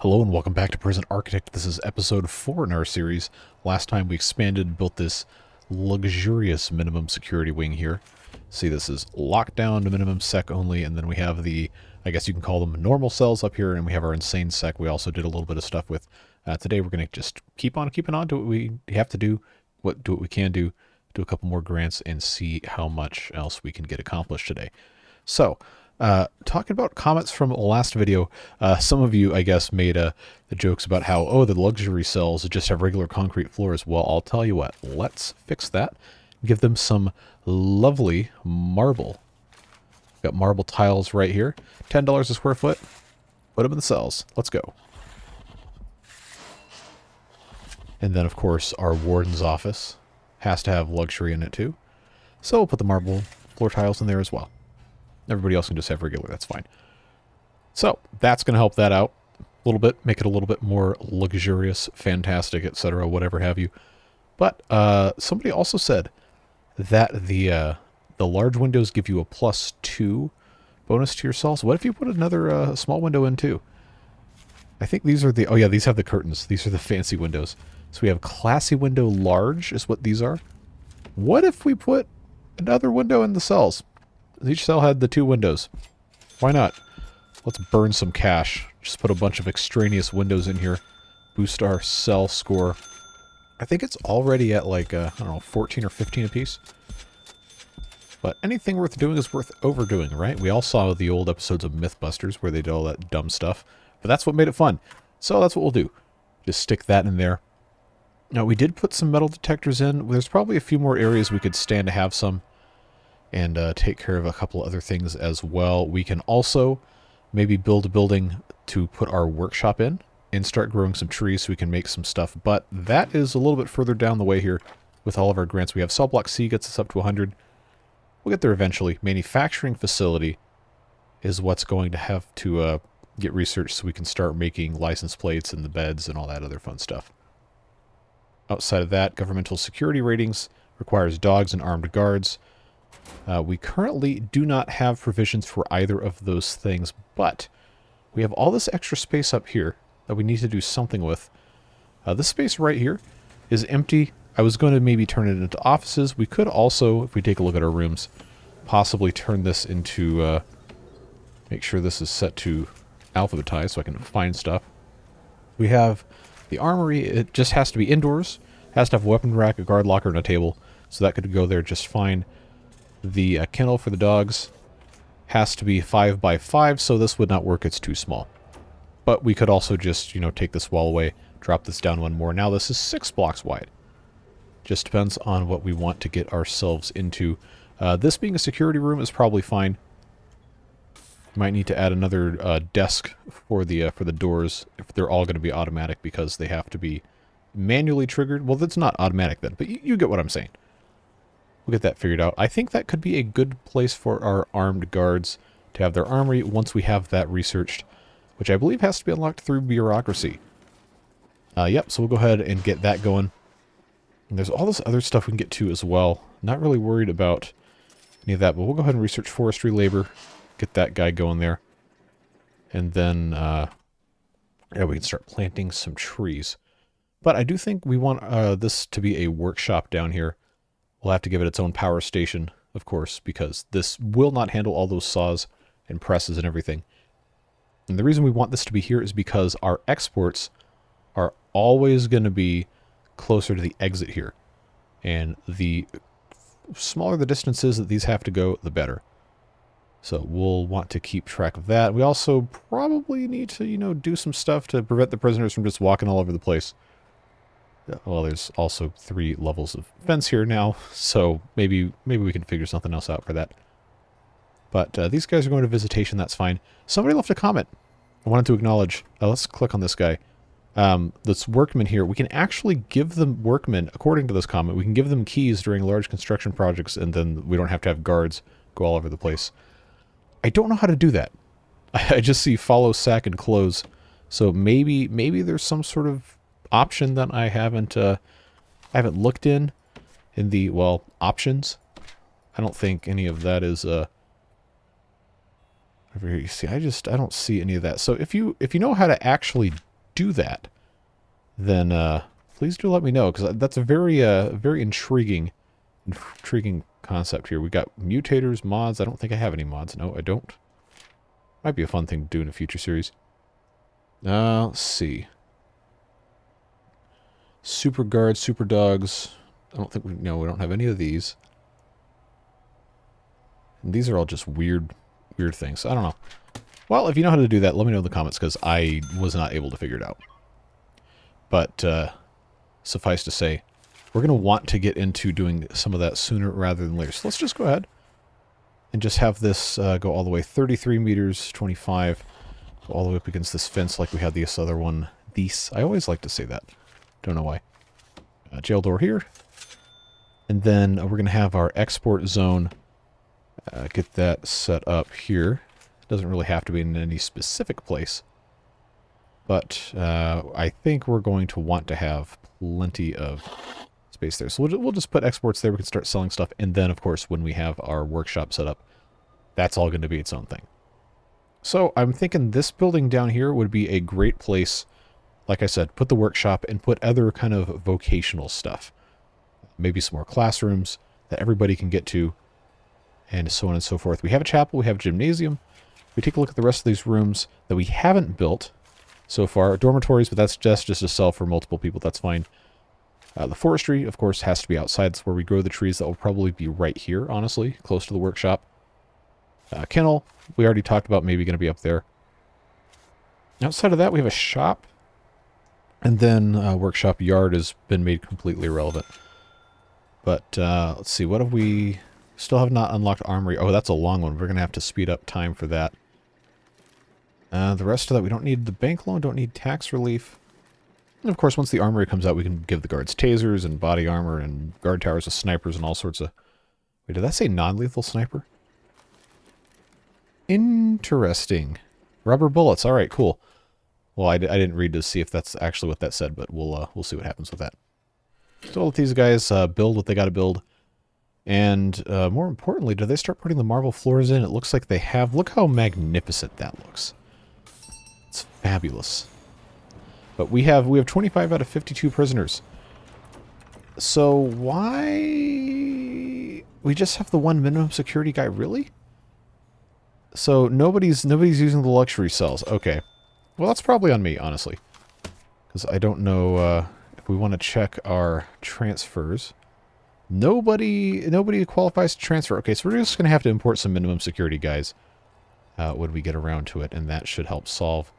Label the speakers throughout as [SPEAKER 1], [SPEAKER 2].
[SPEAKER 1] Hello and welcome back to Prison Architect. This is episode 4 in our series. Last time we expanded and built this luxurious minimum security wing here. See, this is locked down to minimum sec only, and then we have the, I guess you can call them normal cells up here, and we have our insane sec we also did a little bit of stuff with. Today we're going to just keep on keeping on to what we have to do, do what we can do a couple more grants, and see how much else we can get accomplished today. So, talking about comments from the last video, some of you, I guess, made the jokes about how, oh, the luxury cells just have regular concrete floors. Well, I'll tell you what, let's fix that. Give them some lovely marble. Got marble tiles right here. $10 a square foot. Put them in the cells. Let's go. And then, of course, our warden's office has to have luxury in it too. So we'll put the marble floor tiles in there as well. Everybody else can just have regular, that's fine. So, that's going to help that out a little bit, make it a little bit more luxurious, fantastic, etc., whatever have you. But, somebody also said that the large windows give you a +2 bonus to your cells. What if you put another small window in too? I think these are the, oh yeah, these have the curtains. These are the fancy windows. So we have classy window large is what these are. What if we put another window in the cells? Each cell had the 2 windows. Why not? Let's burn some cash. Just put a bunch of extraneous windows in here. Boost our cell score. I think it's already at like, I don't know, 14 or 15 apiece. But anything worth doing is worth overdoing, right? We all saw the old episodes of Mythbusters where they did all that dumb stuff. But that's what made it fun. So that's what we'll do. Just stick that in there. Now, we did put some metal detectors in. There's probably a few more areas we could stand to have some. And take care of a couple other things as well. We can also maybe build a building to put our workshop in and start growing some trees so we can make some stuff. But that is a little bit further down the way here with all of our grants. We have cell block C gets us up to 100. We'll get there eventually. Manufacturing facility is what's going to have to get researched so we can start making license plates and the beds and all that other fun stuff. Outside of that, governmental security ratings requires dogs and armed guards. We currently do not have provisions for either of those things, but we have all this extra space up here that we need to do something with. This space right here is empty. I was going to maybe turn it into offices. We could also, if we take a look at our rooms, possibly turn this into, make sure this is set to alphabetize so I can find stuff. We have the armory. It just has to be indoors. Has to have a weapon rack, a guard locker, and a table. So that could go there just fine. The kennel for the dogs has to be 5 by 5, so this would not work. It's too small. But we could also just, you know, take this wall away, drop this down one more. Now this is 6 blocks wide. Just depends on what we want to get ourselves into. This being a security room is probably fine. Might need to add another desk for the doors if they're all going to be automatic because they have to be manually triggered. Well, that's not automatic then, but you get what I'm saying. We'll get that figured out. I think that could be a good place for our armed guards to have their armory once we have that researched, which I believe has to be unlocked through bureaucracy. Yep, so we'll go ahead and get that going. And there's all this other stuff we can get to as well. Not really worried about any of that, but we'll go ahead and research forestry labor, get that guy going there. And then, yeah, we can start planting some trees. But I do think we want this to be a workshop down here. We'll have to give it its own power station, of course, because this will not handle all those saws and presses and everything. And the reason we want this to be here is because our exports are always going to be closer to the exit here. And the smaller the distances that these have to go, the better. So we'll want to keep track of that. We also probably need to, you know, do some stuff to prevent the prisoners from just walking all over the place. Well, there's also 3 levels of fence here now, so maybe we can figure something else out for that. But these guys are going to visitation, that's fine. Somebody left a comment I wanted to acknowledge. Let's click on this guy. This workman here, we can actually give them workmen, according to this comment, we can give them keys during large construction projects, and then we don't have to have guards go all over the place. I don't know how to do that. I just see follow, sack, and close. So maybe there's some sort of option that I haven't looked in the, well, options. I don't think any of that is Over here, you see, I don't see any of that. So if you know how to actually do that, then please do let me know, because that's a very intriguing concept here. We got mutators, mods. I don't think I have any mods. No, I don't. Might be a fun thing to do in a future series. Let's see. Super guards, super dogs. I don't think we don't have any of these. And these are all just weird things. I don't know. Well, if you know how to do that, let me know in the comments, because I was not able to figure it out. But suffice to say, we're going to want to get into doing some of that sooner rather than later. So let's just go ahead and just have this go all the way 33 meters, 25, go all the way up against this fence like we had this other one. I always like to say that. Don't know why. Jail door here. And then we're going to have our export zone. Get that set up here. It doesn't really have to be in any specific place. But I think we're going to want to have plenty of space there. So we'll just put exports there. We can start selling stuff. And then, of course, when we have our workshop set up, that's all going to be its own thing. So I'm thinking this building down here would be a great place. Like I said, put the workshop and put other kind of vocational stuff. Maybe some more classrooms that everybody can get to, and so on and so forth. We have a chapel, we have a gymnasium. We take a look at the rest of these rooms that we haven't built so far. Dormitories, but that's just a cell for multiple people. That's fine. The forestry, of course, has to be outside. That's where we grow the trees. That will probably be right here, honestly, close to the workshop. Kennel, we already talked about, maybe going to be up there. Outside of that, we have a shop. And then workshop yard has been made completely irrelevant. But let's see, what have we... Still have not unlocked armory. Oh, that's a long one. We're going to have to speed up time for that. The rest of that, we don't need the bank loan, don't need tax relief. And of course, once the armory comes out, we can give the guards tasers and body armor and guard towers with snipers and all sorts of... Wait, did that say non-lethal sniper? Interesting. Rubber bullets. All right, cool. Well, I didn't read to see if that's actually what that said, but we'll see what happens with that. So I'll let these guys build what they got to build. And more importantly, do they start putting the marble floors in? It looks like they have. Look how magnificent that looks. It's fabulous. But we have 25 out of 52 prisoners. So why we just have the one minimum security guy, really? So nobody's using the luxury cells. Okay. Well, that's probably on me, honestly. Because I don't know if we want to check our transfers. Nobody qualifies to transfer. Okay, so we're just going to have to import some minimum security guys when we get around to it, and that should help solve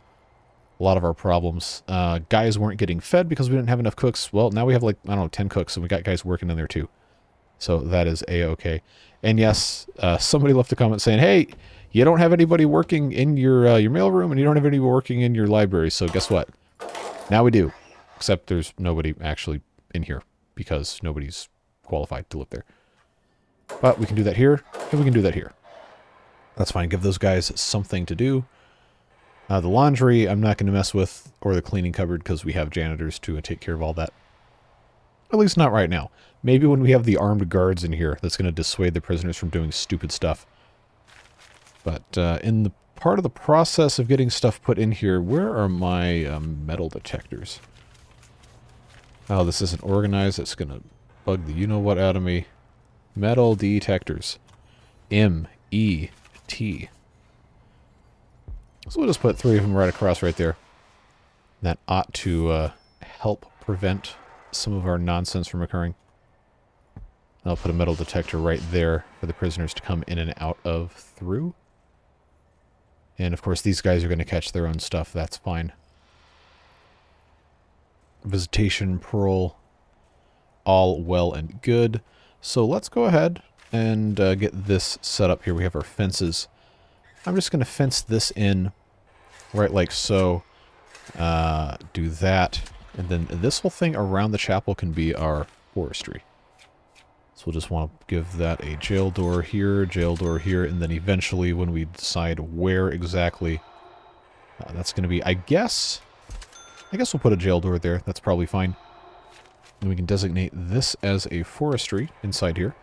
[SPEAKER 1] a lot of our problems. Guys weren't getting fed because we didn't have enough cooks. Well, now we have, like, I don't know, 10 cooks, and we got guys working in there too. So that is A-okay. And yes, somebody left a comment saying, hey, you don't have anybody working in your mailroom, and you don't have anybody working in your library, so guess what? Now we do. Except there's nobody actually in here because nobody's qualified to live there. But we can do that here, and we can do that here. That's fine. Give those guys something to do. The laundry, I'm not going to mess with, or the cleaning cupboard, because we have janitors to take care of all that. At least not right now. Maybe when we have the armed guards in here, that's going to dissuade the prisoners from doing stupid stuff. But in the part of the process of getting stuff put in here, where are my metal detectors? Oh, this isn't organized. It's going to bug the you-know-what out of me. Metal detectors. M-E-T. So we'll just put 3 of them right across right there. That ought to help prevent some of our nonsense from occurring. And I'll put a metal detector right there for the prisoners to come in and out of through. And of course these guys are going to catch their own stuff. That's fine. Visitation, parole, all well and good. So let's go ahead and get this set up here. We have our fences. I'm just going to fence this in right like so. Do that. And then this whole thing around the chapel can be our forestry. So we'll just want to give that a jail door here, and then eventually when we decide where exactly that's going to be, I guess we'll put a jail door there. That's probably fine. And we can designate this as a forestry inside here.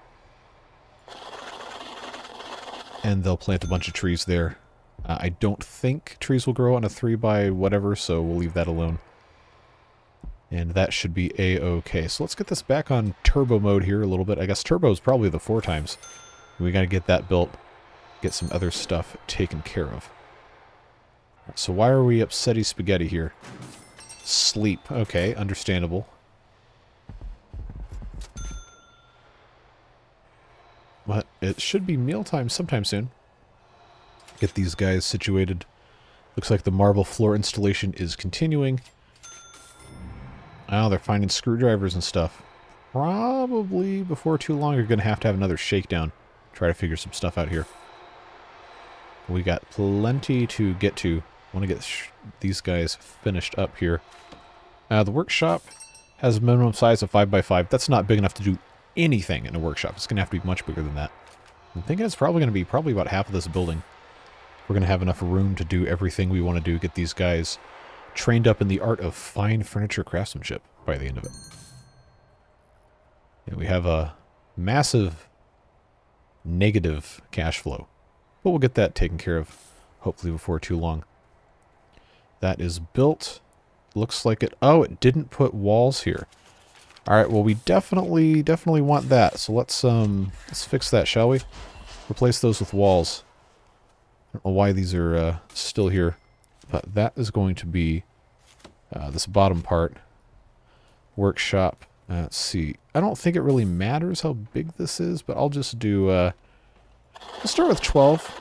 [SPEAKER 1] And they'll plant a bunch of trees there. I don't think trees will grow on a 3 by whatever, so we'll leave that alone. And that should be a-okay. So let's get this back on turbo mode here a little bit. I guess turbo is probably the 4 times. We got to get that built, get some other stuff taken care of. So why are we upsetty spaghetti here? Sleep. Okay, understandable. But it should be mealtime sometime soon. Get these guys situated. Looks like the marble floor installation is continuing. Oh, they're finding screwdrivers and stuff. Probably before too long you're going to have another shakedown. Try to figure some stuff out here. We got plenty to get to. I want to get these guys finished up here. The workshop has a minimum size of 5 by 5. That's not big enough to do anything in a workshop. It's going to have to be much bigger than that. I'm thinking it's probably going to be about half of this building. We're going to have enough room to do everything we want to do. Get these guys trained up in the art of fine furniture craftsmanship by the end of it. And we have a massive negative cash flow. But we'll get that taken care of hopefully before too long. That is built. Looks like it... Oh, it didn't put walls here. Alright, well we definitely want that. So let's fix that, shall we? Replace those with walls. I don't know why these are still here. But that is going to be this bottom part. Workshop. Let's see. I don't think it really matters how big this is, but I'll just do... let's start with 12.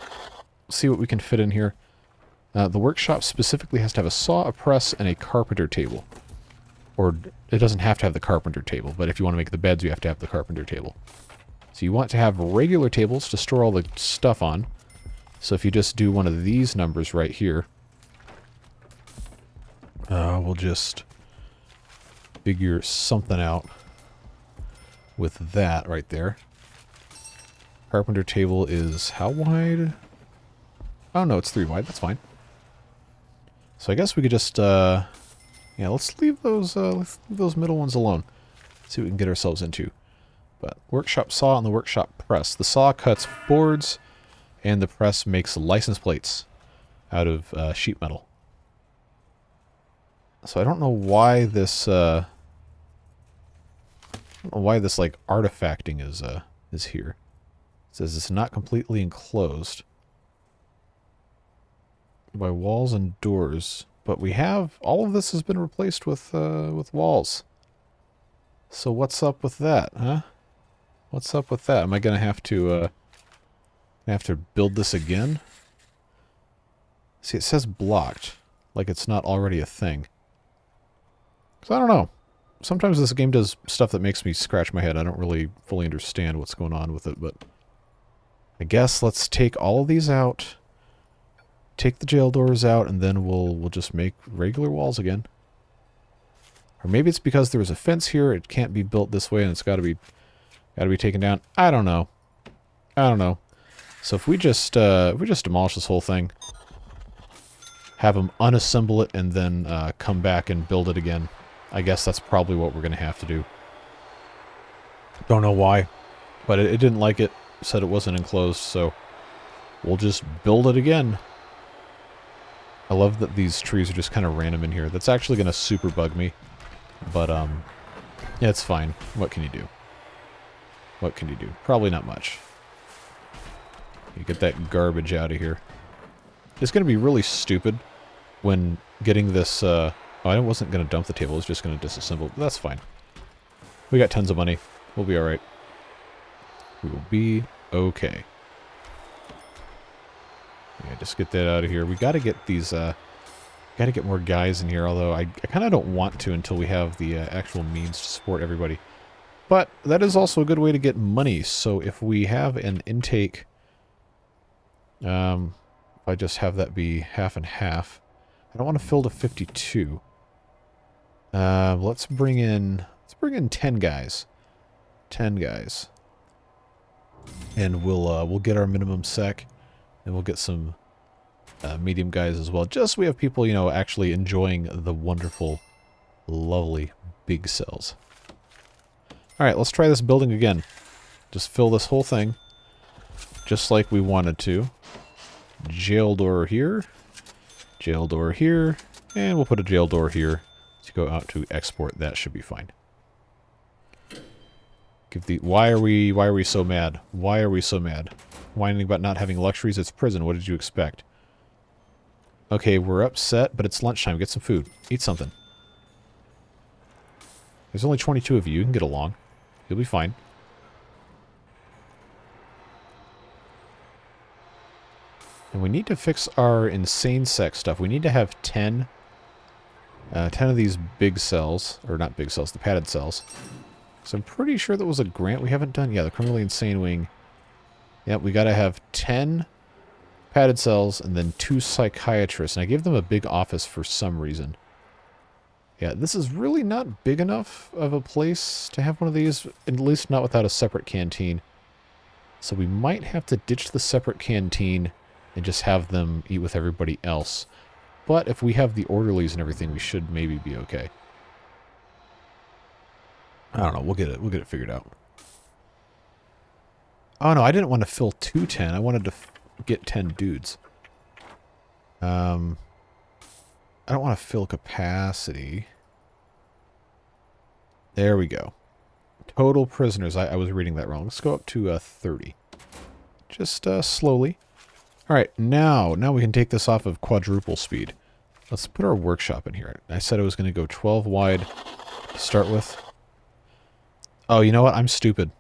[SPEAKER 1] See what we can fit in here. The workshop specifically has to have a saw, a press, and a carpenter table. Or it doesn't have to have the carpenter table, but if you want to make the beds, you have to have the carpenter table. So you want to have regular tables to store all the stuff on. So if you just do one of these numbers right here... we'll just figure something out with that right there. Carpenter table is how wide? Oh no, it's 3 wide. That's fine. So I guess we could just, yeah, let's leave those middle ones alone. See what we can get ourselves into. But workshop saw and the workshop press. The saw cuts boards, and the press makes license plates out of sheet metal. So I don't know why this like artifacting is here. It says it's not completely enclosed by walls and doors, but we have all of this has been replaced with walls. So what's up with that, huh? What's up with that? Am I gonna have to build this again? See, it says blocked, like it's not already a thing. So I don't know. Sometimes this game does stuff that makes me scratch my head. I don't really fully understand what's going on with it, but I guess let's take all of these out, take the jail doors out, and then we'll just make regular walls again. Or maybe it's because there was a fence here, it can't be built this way, and it's gotta be taken down. I don't know. So if we just demolish this whole thing, have them unassemble it, and then come back and build it again. I guess that's probably what we're going to have to do. Don't know why, but it didn't like it. Said it wasn't enclosed, so we'll just build it again. I love that these trees are just kind of random in here. That's actually going to super bug me. But, yeah, it's fine. What can you do? What can you do? Probably not much. You get that garbage out of here. It's going to be really stupid when getting this, oh, I wasn't going to dump the table. I was just going to disassemble it. But that's fine. We got tons of money. We'll be alright. We will be okay. Yeah, just get that out of here. We got to get these, got to get more guys in here, although I kind of don't want to until we have the actual means to support everybody. But that is also a good way to get money. So if we have an intake, if I just have that be half and half, I don't want to fill to 52. Let's bring in 10 guys. 10 guys. And we'll get our minimum sec, and we'll get some medium guys as well. Just so we have people, you know, actually enjoying the wonderful, lovely big cells. Alright, let's try this building again. Just fill this whole thing, just like we wanted to. jail door here, and we'll put a jail door here to go out to export. That should be fine. Why are we so mad? Why are we so mad? Whining about not having luxuries? It's prison. What did you expect? Okay, we're upset, but it's lunchtime. Get some food. Eat something. There's only 22 of you. You can get along. You'll be fine. And we need to fix our insane sex stuff. We need to have 10 of these big cells. Or not big cells, the padded cells. So I'm pretty sure that was a grant we haven't done. Yeah, the criminally insane wing. Yep, we gotta have 10 padded cells and then 2 psychiatrists. And I gave them a big office for some reason. Yeah, this is really not big enough of a place to have one of these, at least not without a separate canteen. So we might have to ditch the separate canteen and just have them eat with everybody else. But if we have the orderlies and everything, we should maybe be okay. I don't know, we'll get it figured out. Oh no, I didn't want to fill 210. I wanted to get 10 dudes. I don't want to fill capacity. There we go. Total prisoners. I was reading that wrong. Let's go up to 30. Just slowly. Alright, now we can take this off of quadruple speed. Let's put our workshop in here. I said I was going to go 12 wide to start with. Oh, you know what? I'm stupid.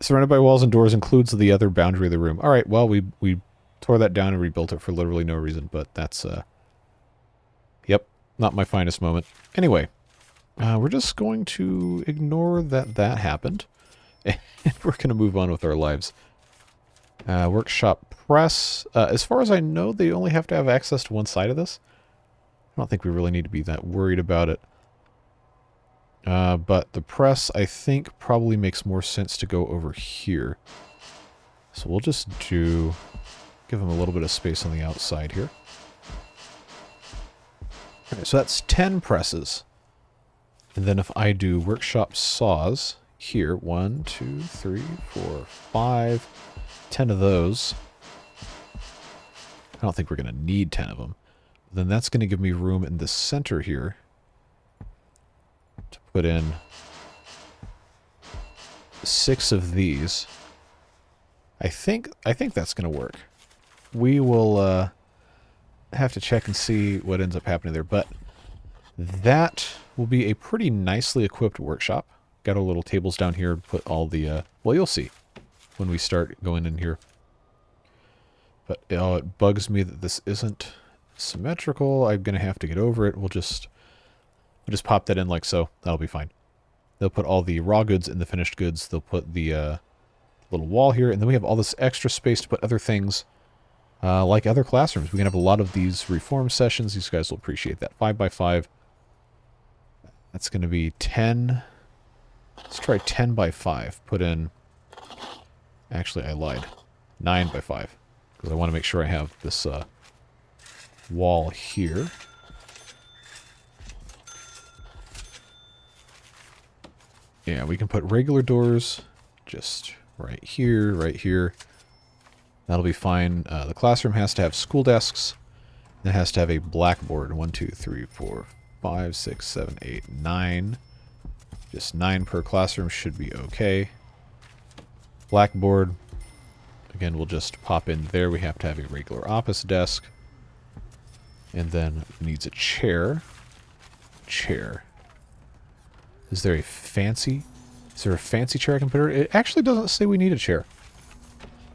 [SPEAKER 1] Surrounded by walls and doors includes the other boundary of the room. Alright, well, we tore that down and rebuilt it for literally no reason, but that's, yep, not my finest moment. Anyway, we're just going to ignore that happened, and we're going to move on with our lives. Workshop press. As far as I know, they only have to have access to one side of this. I don't think we really need to be that worried about it. But the press, I think, probably makes more sense to go over here. So we'll just give them a little bit of space on the outside here. Alright, so that's 10 presses. And then if I do workshop saws here, 1, 2, 3, 4, 5, 10 of those. I don't think we're going to need 10 of them. Then that's going to give me room in the center here to put in 6 of these. I think that's going to work. We will have to check and see what ends up happening there, but that will be a pretty nicely equipped workshop. Got our little tables down here to put all the, well, you'll see when we start going in here. But it bugs me that this isn't symmetrical. I'm going to have to get over it. We'll just pop that in like so. That'll be fine. They'll put all the raw goods in the finished goods. They'll put the little wall here. And then we have all this extra space to put other things like other classrooms. We can have a lot of these reform sessions. These guys will appreciate that. 5x5. That's going to be 10. Let's try 10 by 5. Put in... Actually, I lied. 9 by 5. Because I want to make sure I have this wall here. Yeah, we can put regular doors just right here, right here. That'll be fine. The classroom has to have school desks. It has to have a blackboard. 1, 2, 3, 4, 5, 6, 7, 8, 9. Just 9 per classroom should be okay. Blackboard. Again, we'll just pop in there. We have to have a regular office desk. And then needs a chair. Chair. Is there a fancy chair I can put her? It actually doesn't say we need a chair.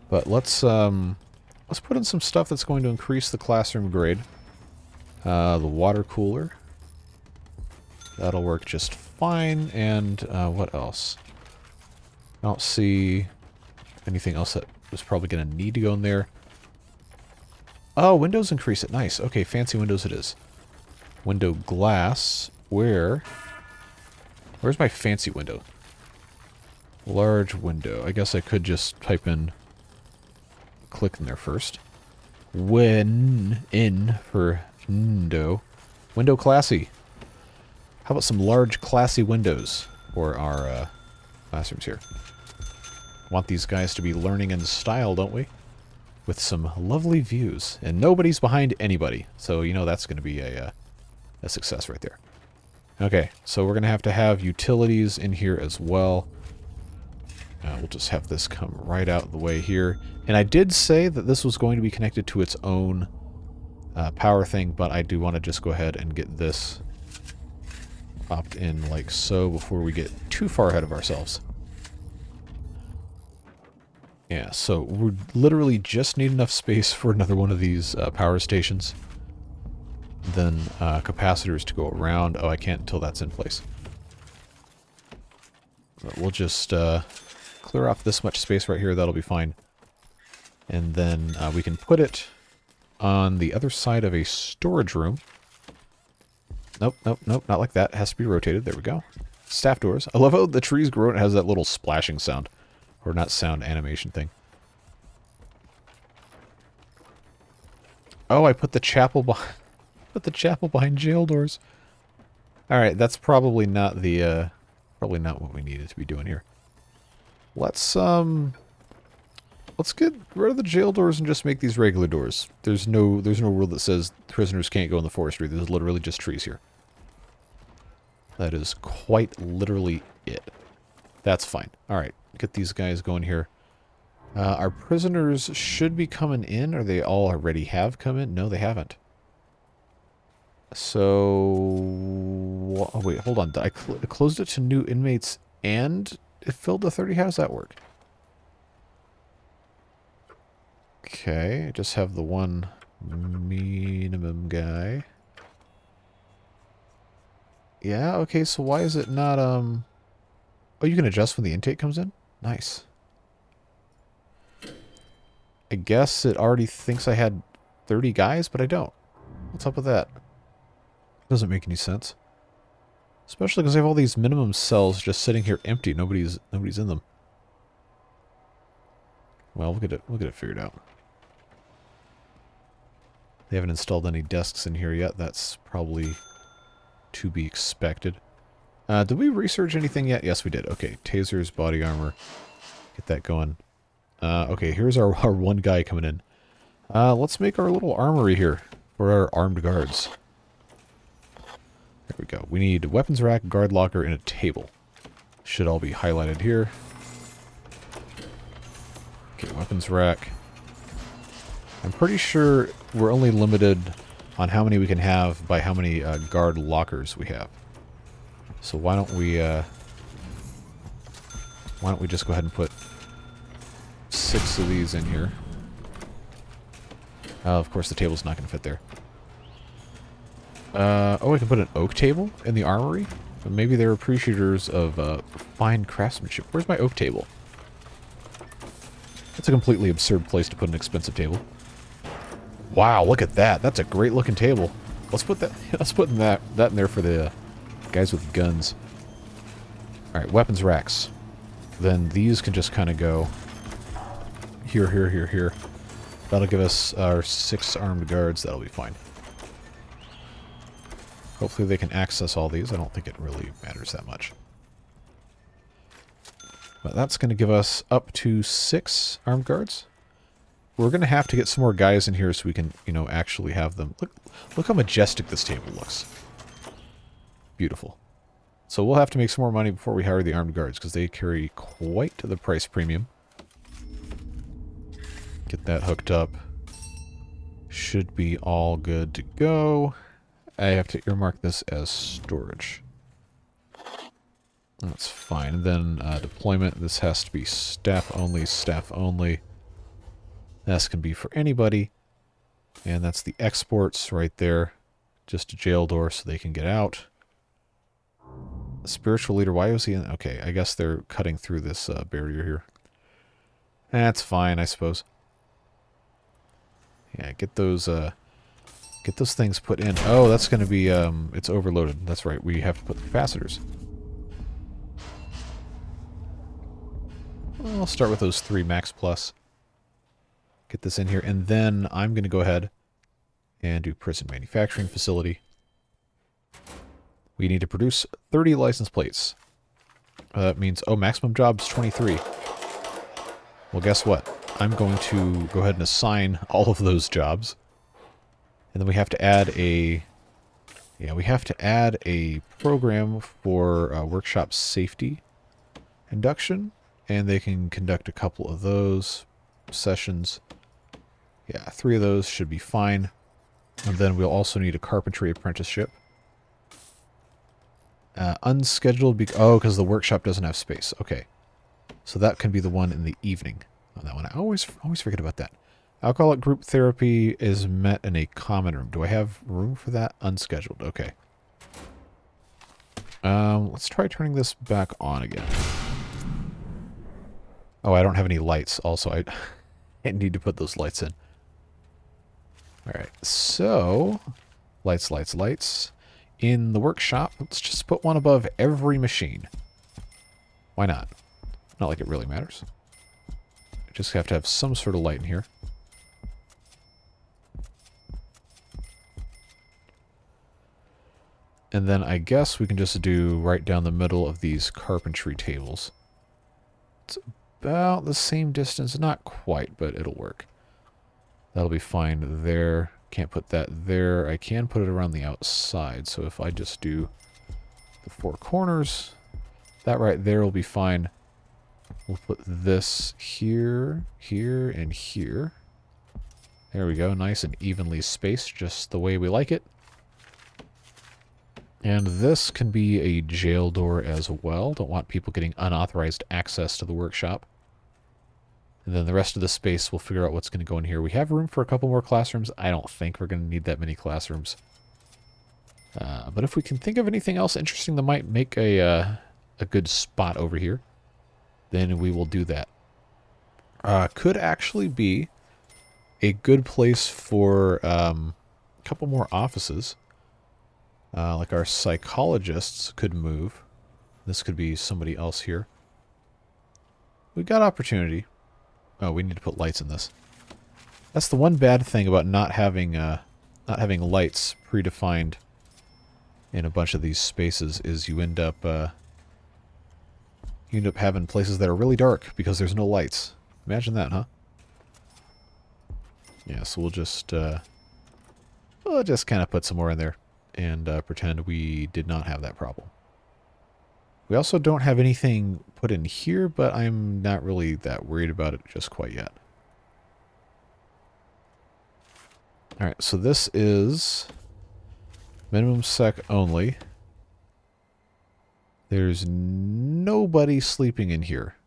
[SPEAKER 1] But let's put in some stuff that's going to increase the classroom grade. The water cooler. That'll work just fine. And what else? I don't see anything else that was probably going to need to go in there. Oh, windows increase it. Nice. Okay, fancy windows it is. Window glass. Where's my fancy window? Large window. I guess I could just type in... Click in there first. In for window. Window classy. How about some large classy windows for our classrooms here? Want these guys to be learning in style, don't we? with some lovely views. And nobody's behind anybody. So, you know, that's going to be a success right there. Okay, so we're going to have utilities in here as well. We'll just have this come right out of the way here. And I did say that this was going to be connected to its own power thing, but I do want to just go ahead and get this popped in like so before we get too far ahead of ourselves. Yeah, so we literally just need enough space for another one of these power stations. Then capacitors to go around. Oh, I can't until that's in place. But we'll just clear off this much space right here. That'll be fine. And then we can put it on the other side of a storage room. Nope, nope, nope, not like that. It has to be rotated. There we go. Staff doors. I love how the trees grow and it has that little splashing sound. Or not sound, animation thing. Oh, I put the chapel behind... Put the chapel behind jail doors. Alright, that's probably not the, probably not what we needed to be doing here. Let's get rid of the jail doors and just make these regular doors. There's no rule that says prisoners can't go in the forestry. There's literally just trees here. That is quite literally it. That's fine. Alright, get these guys going here. Our prisoners should be coming in, or they all already have come in? No, they haven't. So... oh, wait, hold on. I closed it to new inmates and it filled the 30? How does that work? Okay, I just have the one minimum guy. Yeah, okay, so why is it not, oh, you can adjust when the intake comes in? Nice. I guess it already thinks I had 30 guys, but I don't. What's up with that? Doesn't make any sense. Especially because I have all these minimum cells just sitting here empty. Nobody's in them. Well, we'll get it figured out. They haven't installed any desks in here yet. That's probably to be expected. Did we research anything yet? Yes, we did. Okay, tasers, body armor. Get that going. Okay, here's our one guy coming in. Let's make our little armory here for our armed guards. There we go. We need weapons rack, guard locker, and a table. Should all be highlighted here. Okay, weapons rack. I'm pretty sure we're only limited on how many we can have by how many guard lockers we have. So why don't we just go ahead and put 6 of these in here. Of course, the table's not going to fit there. Oh, I can put an oak table in the armory? Maybe they're appreciators of fine craftsmanship. Where's my oak table? That's a completely absurd place to put an expensive table. Wow, look at that. That's a great looking table. Let's put that in there for the guys with guns. Alright, weapons racks. Then these can just kind of go here, here, here, here. That'll give us our 6 armed guards. That'll be fine. Hopefully they can access all these. I don't think it really matters that much. But that's going to give us up to 6 armed guards. We're going to have to get some more guys in here so we can, you know, actually have them. Look how majestic this table looks. Beautiful. So we'll have to make some more money before we hire the armed guards, because they carry quite the price premium. Get that hooked up. Should be all good to go. I have to earmark this as storage. That's fine. And then deployment, this has to be staff only, staff only. This can be for anybody. And that's the exports right there. Just a jail door so they can get out. The spiritual leader, why was he in? Okay, I guess they're cutting through this barrier here. That's fine, I suppose. Yeah, get those things put in. Oh, that's going to be, it's overloaded. That's right, we have to put the capacitors. Well, I'll start with those 3 max plus. Get this in here, and then I'm going to go ahead and do prison manufacturing facility. We need to produce 30 license plates. That means, oh, maximum jobs 23. Well, guess what? I'm going to go ahead and assign all of those jobs. And then we have to add a... Yeah, we have to add a program for workshop safety induction. And they can conduct a couple of those sessions. Yeah, 3 of those should be fine. And then we'll also need a carpentry apprenticeship. Unscheduled, oh, because the workshop doesn't have space. Okay. So that can be the one in the evening on that one. I always forget about that. Alcoholic group therapy is met in a common room. Do I have room for that? Unscheduled. Okay. Let's try turning this back on again. Oh, I don't have any lights. Also, I need to put those lights in. Alright, so... Lights, lights, lights. In the workshop, let's just put one above every machine. Why not? Not like it really matters. Just have to have some sort of light in here. And then I guess we can just do right down the middle of these carpentry tables. It's about the same distance. Not quite, but it'll work. That'll be fine there. Can't put that there. I can put it around the outside. So if I just do the 4 corners, that right there will be fine. We'll put this here, here, and here. There we go. Nice and evenly spaced, just the way we like it. And this can be a jail door as well. Don't want people getting unauthorized access to the workshop. And then the rest of the space, we'll figure out what's going to go in here. We have room for a couple more classrooms. I don't think we're going to need that many classrooms. But if we can think of anything else interesting that might make a good spot over here, then we will do that. Could actually be a good place for a couple more offices. Like our psychologists could move. This could be somebody else here. We've got opportunity. Oh, we need to put lights in this. That's the one bad thing about not having lights predefined in a bunch of these spaces is you end up having places that are really dark because there's no lights. Imagine that, huh? Yeah, so we'll just kind of put some more in there and pretend we did not have that problem. We also don't have anything put in here, but I'm not really that worried about it just quite yet. Alright, so this is minimum sec only. There's nobody sleeping in here.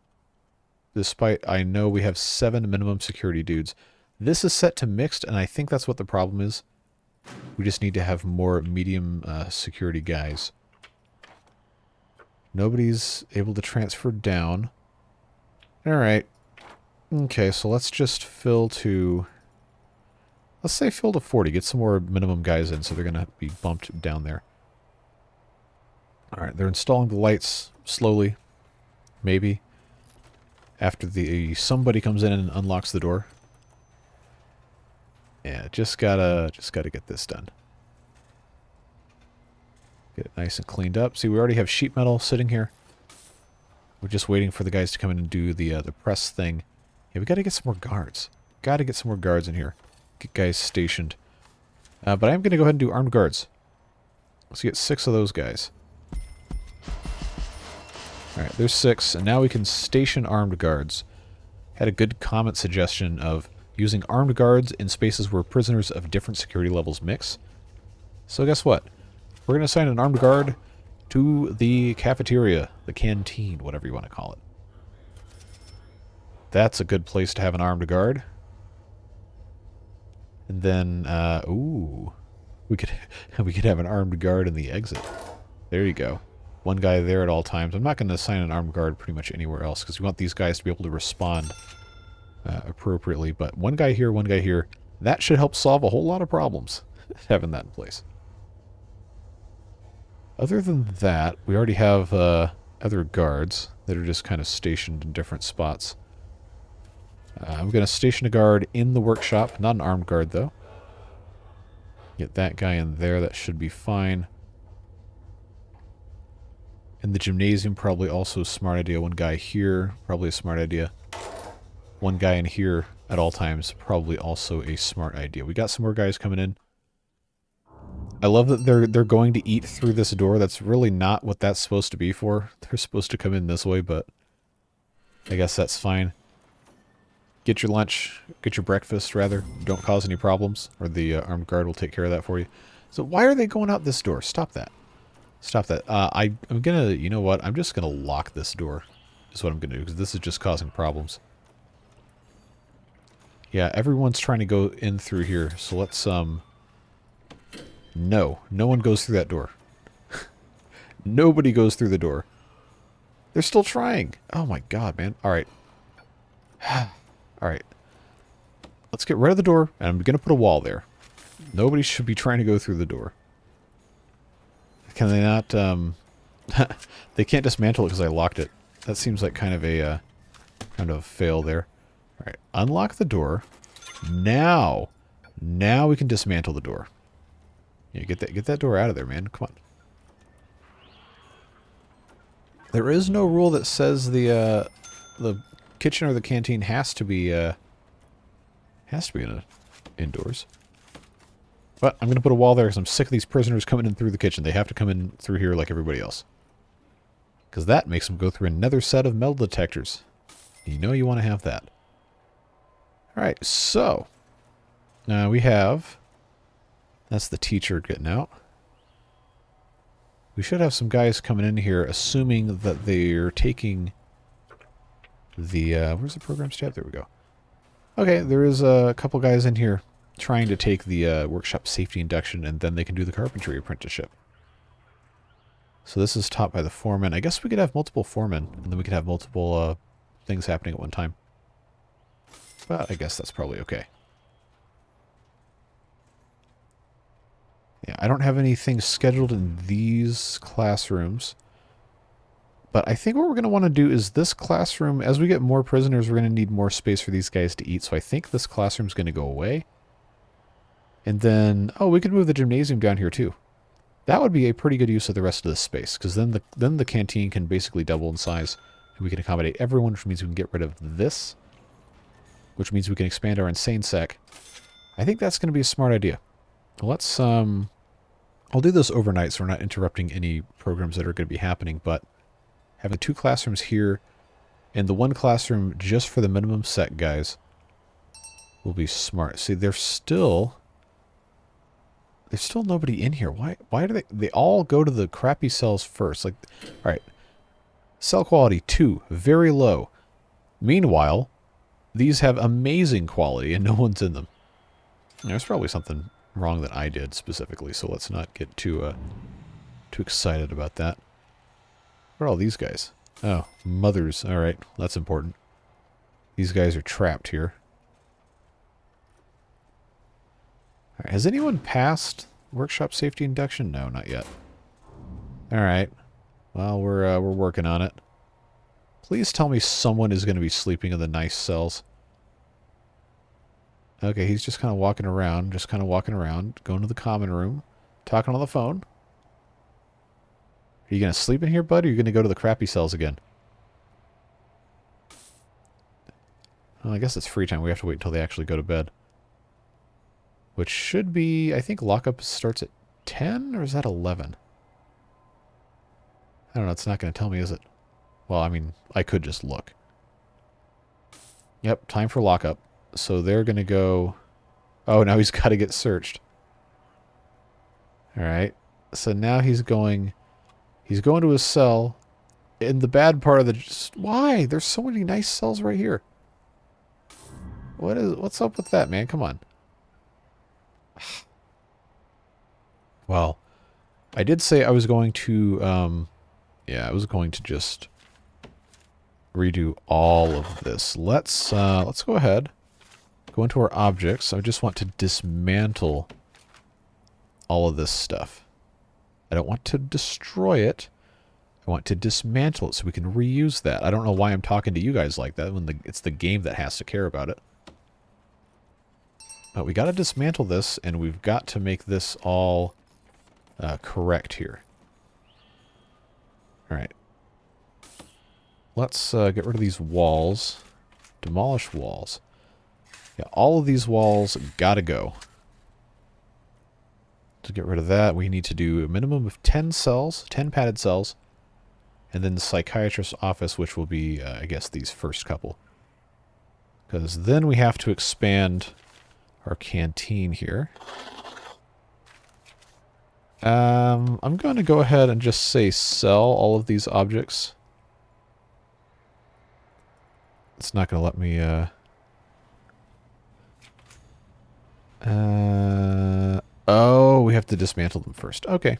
[SPEAKER 1] Despite, I know we have 7 minimum security dudes. This is set to mixed, and I think that's what the problem is. We just need to have more medium security guys. Nobody's able to transfer down. Alright. Okay, so let's just fill to... Let's say fill to 40. Get some more minimum guys in, so they're going to be bumped down there. Alright, they're installing the lights slowly. Maybe. After somebody comes in and unlocks the door. Yeah, just gotta get this done. Get it nice and cleaned up. See, we already have sheet metal sitting here. We're just waiting for the guys to come in and do the press thing. Yeah, we gotta get some more guards. Gotta get some more guards in here. Get guys stationed. But I'm gonna go ahead and do armed guards. Let's get 6 of those guys. Alright, there's 6, and now we can station armed guards. Had a good comment suggestion of using armed guards in spaces where prisoners of different security levels mix. So guess what? We're going to assign an armed guard to the cafeteria, the canteen, whatever you want to call it. That's a good place to have an armed guard. And then, ooh, we could have an armed guard in the exit. There you go. One guy there at all times. I'm not going to assign an armed guard pretty much anywhere else because we want these guys to be able to respond appropriately. But one guy here, one guy here. That should help solve a whole lot of problems, having that in place. Other than that, we already have other guards that are just kind of stationed in different spots. I'm going to station a guard in the workshop, not an armed guard though. Get that guy in there, that should be fine. In the gymnasium, probably also a smart idea. One guy here, probably a smart idea. one guy in here at all times, probably also a smart idea. We got some more guys coming in. I love that they're going to eat through this door. That's really not what that's supposed to be for. They're supposed to come in this way, but I guess that's fine. Get your lunch, get your breakfast, rather. Don't cause any problems, or the armed guard will take care of that for you. So why are they going out this door? Stop that. Stop that. I'm gonna, you know what? I'm just gonna lock this door. Is what I'm gonna do, because this is just causing problems. Yeah, everyone's trying to go in through here, so let's, No one goes through that door. Nobody goes through the door. They're still trying. Oh my god, man. Alright. Alright. Let's get rid of the door, and I'm gonna put a wall there. Nobody should be trying to go through the door. Can they not, they can't dismantle it because I locked it. That seems like kind of a fail there. Alright, unlock the door. Now we can dismantle the door. Yeah, get that door out of there, man. Come on. There is no rule that says the kitchen or the canteen has to be indoors. But I'm going to put a wall there because I'm sick of these prisoners coming in through the kitchen. They have to come in through here like everybody else. Because that makes them go through another set of metal detectors. You know you want to have that. Alright, so now we have... That's the teacher getting out. We should have some guys coming in here, assuming that they're taking the... where's the program stat? There we go. Okay, there is a couple guys in here trying to take the workshop safety induction, and then they can do the carpentry apprenticeship. So this is taught by the foreman. I guess we could have multiple foremen, and then we could have multiple things happening at one time. But I guess that's probably okay. Yeah, I don't have anything scheduled in these classrooms. But I think what we're going to want to do is this classroom, as we get more prisoners, we're going to need more space for these guys to eat. So I think this classroom's going to go away. And then, oh, we could move the gymnasium down here too. That would be a pretty good use of the rest of this space, because then the canteen can basically double in size, and we can accommodate everyone, which means we can get rid of this, which means we can expand our insane sec. I think that's going to be a smart idea. Let's, I'll do this overnight so we're not interrupting any programs that are going to be happening, but having 2 classrooms here, and the 1 classroom just for the minimum sec guys will be smart. See, there's still nobody in here. Why do they all go to the crappy cells first? Like, all right, cell quality 2, very low. Meanwhile, these have amazing quality and no one's in them. There's probably something wrong that I did specifically, so let's not get too excited about that. What are all these guys? Oh, mothers. All right, that's important. These guys are trapped here. All right, has anyone passed workshop safety induction? No, not yet. All right. Well, we're working on it. Please tell me someone is going to be sleeping in the nice cells. Okay, he's just kind of walking around, going to the common room, talking on the phone. Are you going to sleep in here, bud, or are you going to go to the crappy cells again? Well, I guess it's free time. We have to wait until they actually go to bed. Which should be, I think lockup starts at 10, or is that 11? I don't know, it's not going to tell me, is it? Well, I mean, I could just look. Yep, time for lockup. So they're going to go... Oh, now he's got to get searched. Alright, so now he's going to his cell. In the bad part of the... Why? There's so many nice cells right here. What's up with that, man? Come on. Well, I did say I was going to, yeah, I was going to just redo all of this. Let's go ahead, go into our objects. I just want to dismantle all of this stuff. I don't want to destroy it. I want to dismantle it so we can reuse that. I don't know why I'm talking to you guys like that when it's the game that has to care about it. But we got to dismantle this, and we've got to make this all correct here. All right. Let's get rid of these walls. Demolish walls. Yeah, all of these walls gotta go. To get rid of that, we need to do a minimum of 10 cells, 10 padded cells, and then the psychiatrist's office, which will be, I guess, these first couple. Because then we have to expand our canteen here. I'm going to go ahead and just say sell all of these objects. It's not going to let me, oh, we have to dismantle them first. Okay.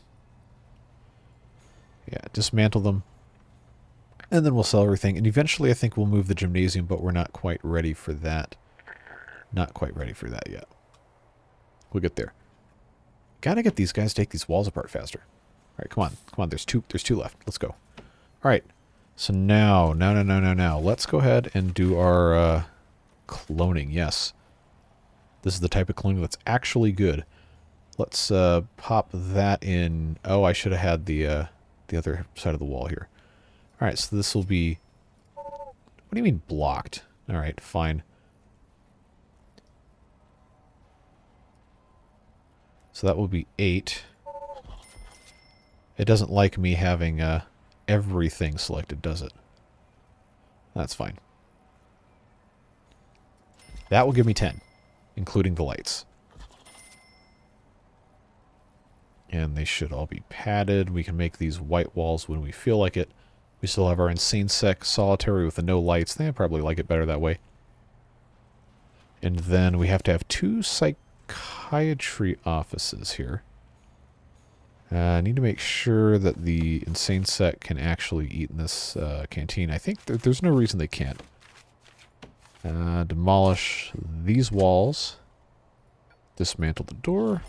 [SPEAKER 1] Yeah, dismantle them. And then we'll sell everything. And eventually I think we'll move the gymnasium, but we're not quite ready for that. Not quite ready for that yet. We'll get there. Gotta get these guys to take these walls apart faster. Alright, come on. Come on, there's two left. Let's go. Alright. So now. Let's go ahead and do our cloning. Yes. This is the type of cloning that's actually good. Let's pop that in. Oh, I should have had the other side of the wall here. Alright, so this will be... What do you mean blocked? Alright, fine. So that will be 8. It doesn't like me having everything selected, does it? That's fine. That will give me 10, including the lights. And they should all be padded. We can make these white walls when we feel like it. We still have our insane sec solitary with the no lights. They probably like it better that way. And then we have to have 2 psychiatry offices here. I need to make sure that the insane sec can actually eat in this canteen. I think there's no reason they can't. Demolish these walls. Dismantle the door.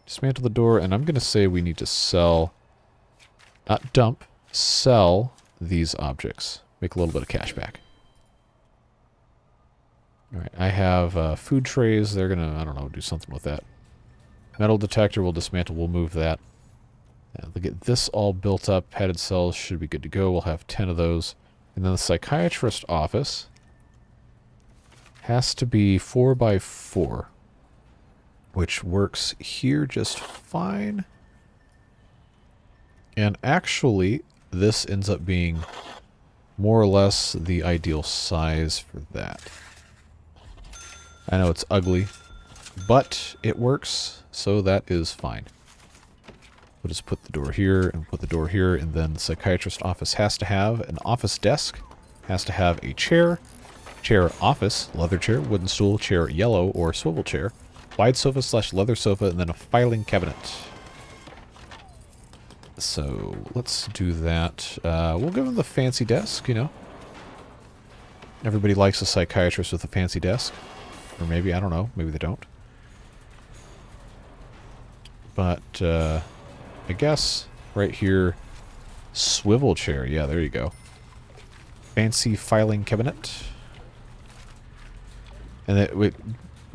[SPEAKER 1] Dismantle the door, and I'm going to say we need to sell, not dump, sell these objects. Make a little bit of cash back. Alright, I have food trays. They're going to, I don't know, do something with that. Metal detector we'll dismantle. We'll move that. We'll get this all built up. Padded cells should be good to go. We'll have 10 of those. And then the psychiatrist office has to be 4 by 4. Which works here just fine. And actually, this ends up being more or less the ideal size for that. I know it's ugly, but it works, so that is fine. We'll just put the door here and put the door here, and then the psychiatrist office has to have an office desk, has to have a chair, chair office, leather chair, wooden stool, chair yellow, or swivel chair, wide sofa / leather sofa, and then a filing cabinet. So, let's do that. We'll give them the fancy desk, you know. Everybody likes a psychiatrist with a fancy desk. Or maybe, I don't know, maybe they don't. But, I guess, right here, swivel chair. Yeah, there you go. Fancy filing cabinet. And it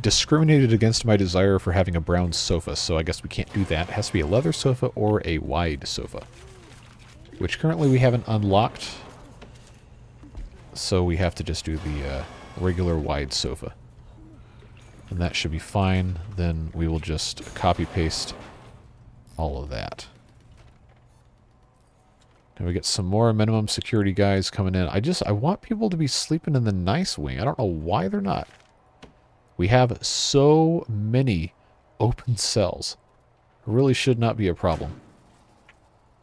[SPEAKER 1] discriminated against my desire for having a brown sofa, so I guess we can't do that. It has to be a leather sofa or a wide sofa, which currently we haven't unlocked, so we have to just do the regular wide sofa. And that should be fine. Then we will just copy-paste all of that. And we get some more minimum security guys coming in. I want people to be sleeping in the nice wing. I don't know why they're not. We have so many open cells. It really should not be a problem.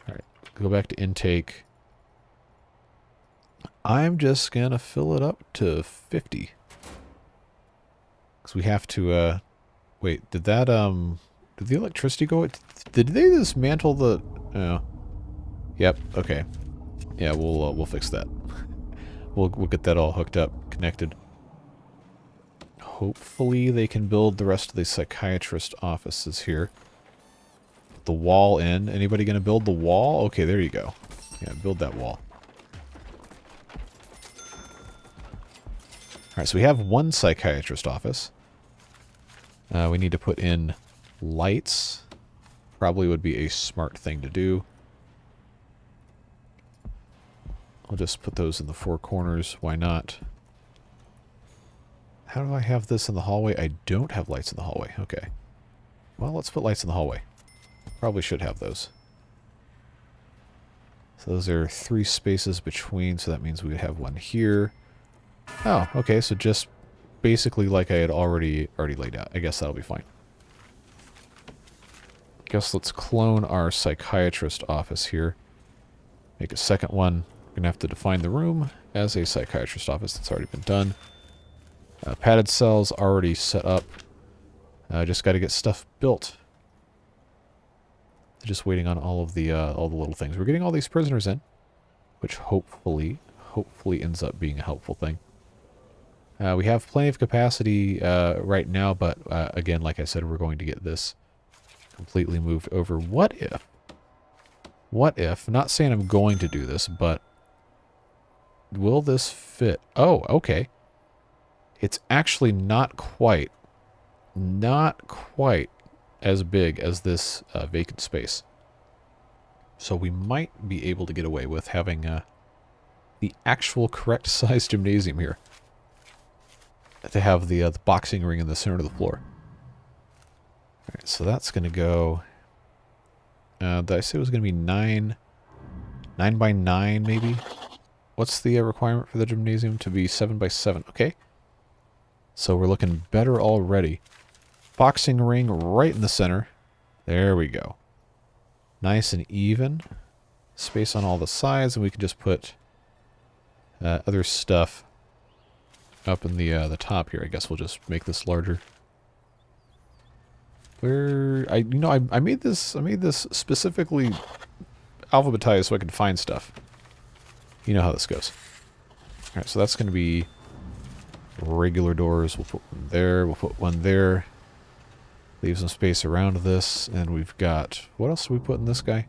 [SPEAKER 1] Alright, go back to intake. I'm just going to fill it up to 50. Because we have to, wait, did that, did the electricity go? Did they dismantle the, yep, okay. Yeah, we'll fix that. We'll get that all hooked up, connected. Hopefully they can build the rest of the psychiatrist offices here. The wall in. Anybody going to build the wall? Okay, there you go. Yeah, build that wall. Alright, so we have one psychiatrist office. We need to put in lights. Probably would be a smart thing to do. I'll just put those in the 4 corners. Why not? How do I have this in the hallway? I don't have lights in the hallway. Okay. Well, let's put lights in the hallway. Probably should have those. So those are 3 spaces between, so that means we would have one here. Oh, okay, so just basically like I had already laid out. I guess that'll be fine. Guess let's clone our psychiatrist office here. Make a second one. We're going to have to define the room as a psychiatrist office. That's already been done. Padded cells already set up. Just got to get stuff built. Just waiting on all the little things. We're getting all these prisoners in, which hopefully ends up being a helpful thing. We have plenty of capacity right now, but again, like I said, we're going to get this completely moved over. What if, not saying I'm going to do this, but will this fit? Oh, okay. It's actually not quite as big as this vacant space. So we might be able to get away with having the actual correct size gymnasium here. To have the boxing ring in the center of the floor. Alright, so that's going to go... did I say it was going to be 9 by 9 maybe? What's the requirement for the gymnasium? To be 7 by 7. Okay. So we're looking better already. Boxing ring right in the center. There we go. Nice and even. Space on all the sides, and we can just put other stuff up in the top here. I guess we'll just make this larger. I made this specifically alphabetized so I could find stuff. You know how this goes. All right, so that's going to be regular doors. We'll put one there. We'll put one there. Leave some space around this, and we've got, what else do we put in this guy?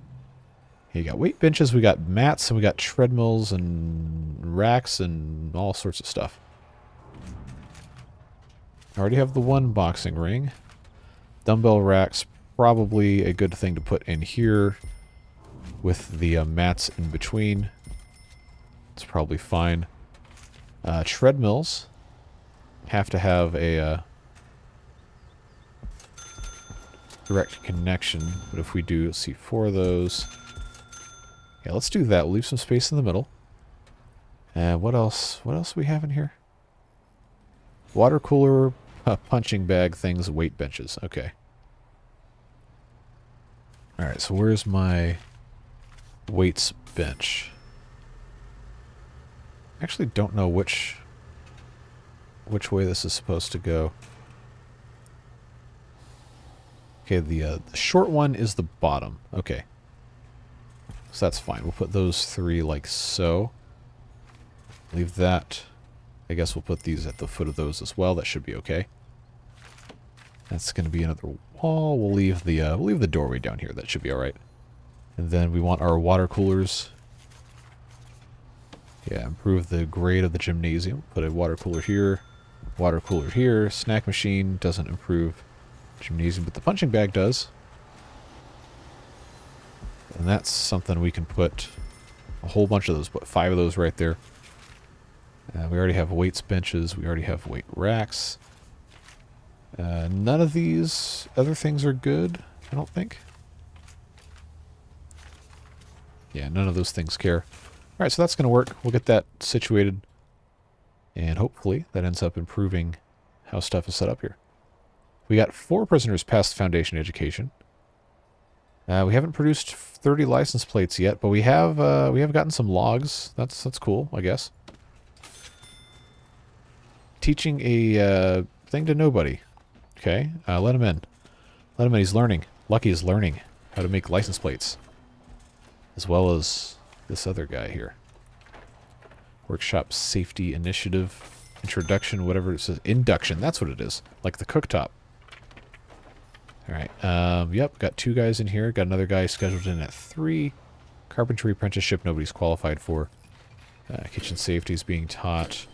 [SPEAKER 1] Here you got weight benches, we got mats, and we got treadmills and racks and all sorts of stuff. I already have the one boxing ring. Dumbbell racks, probably a good thing to put in here with the mats in between. It's probably fine. Treadmills have to have a direct connection, but if we do, let's see, 4 of those. Yeah, let's do that. We'll leave some space in the middle. And what else? What else do we have in here? Water cooler, punching bag things, weight benches. Okay. Alright, so where's my weights bench? I actually don't know which way this is supposed to go. Okay, the short one is the bottom. Okay. So that's fine. We'll put those 3 like so. Leave that. I guess we'll put these at the foot of those as well. That should be okay. That's going to be another wall. We'll leave the doorway down here. That should be all right. And then we want our water coolers. Yeah, improve the grade of the gymnasium. Put a water cooler here. Water cooler here. Snack machine doesn't improve gymnasium, but the punching bag does. And that's something we can put a whole bunch of those, put 5 of those right there. We already have weights benches. We already have weight racks. None of these other things are good, I don't think. Yeah, none of those things care. Alright, so that's going to work. We'll get that situated. And hopefully that ends up improving how stuff is set up here. We got 4 prisoners past foundation education. We haven't produced 30 license plates yet, but we have gotten some logs. That's cool, I guess. Teaching a thing to nobody. Okay, let him in. Let him in. He's learning. Lucky is learning how to make license plates, as well as this other guy here. Workshop safety initiative, introduction, whatever it says. Induction. That's what it is. Like the cooktop. Alright, yep, got 2 guys in here. Got another guy scheduled in at 3. Carpentry apprenticeship, nobody's qualified for. Kitchen safety is being taught.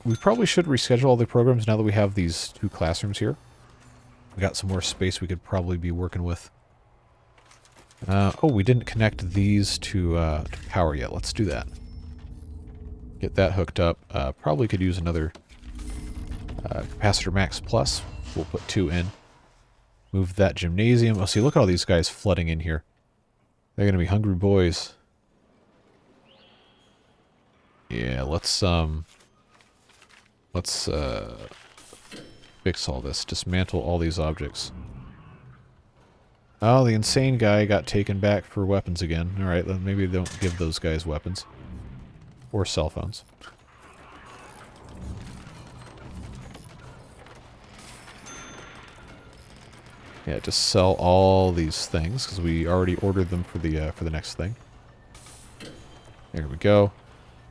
[SPEAKER 1] We probably should reschedule all the programs now that we have these 2 classrooms here. We got some more space we could probably be working with. Oh, we didn't connect these to power yet. Let's do that. Get that hooked up. Probably could use another Capacitor max plus. We'll put 2 in. Move that gymnasium. Oh, see, look at all these guys flooding in here. They're going to be hungry boys. Yeah, let's fix all this. Dismantle all these objects. Oh, the insane guy got taken back for weapons again. Alright, then maybe don't give those guys weapons. Or cell phones. Yeah, just sell all these things, because we already ordered them for the next thing. There we go.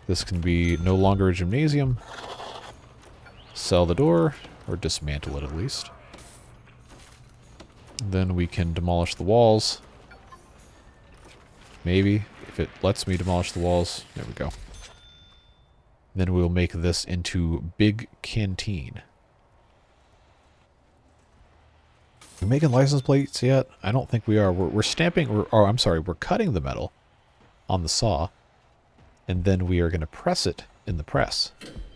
[SPEAKER 1] This can be no longer a gymnasium. Sell the door, or dismantle it at least. Then we can demolish the walls. Maybe, if it lets me demolish the walls. There we go. Then we'll make this into Big Canteen. Are we making license plates yet? I don't think we are. We're stamping, or I'm sorry, we're cutting the metal on the saw. And then we are going to press it in the press.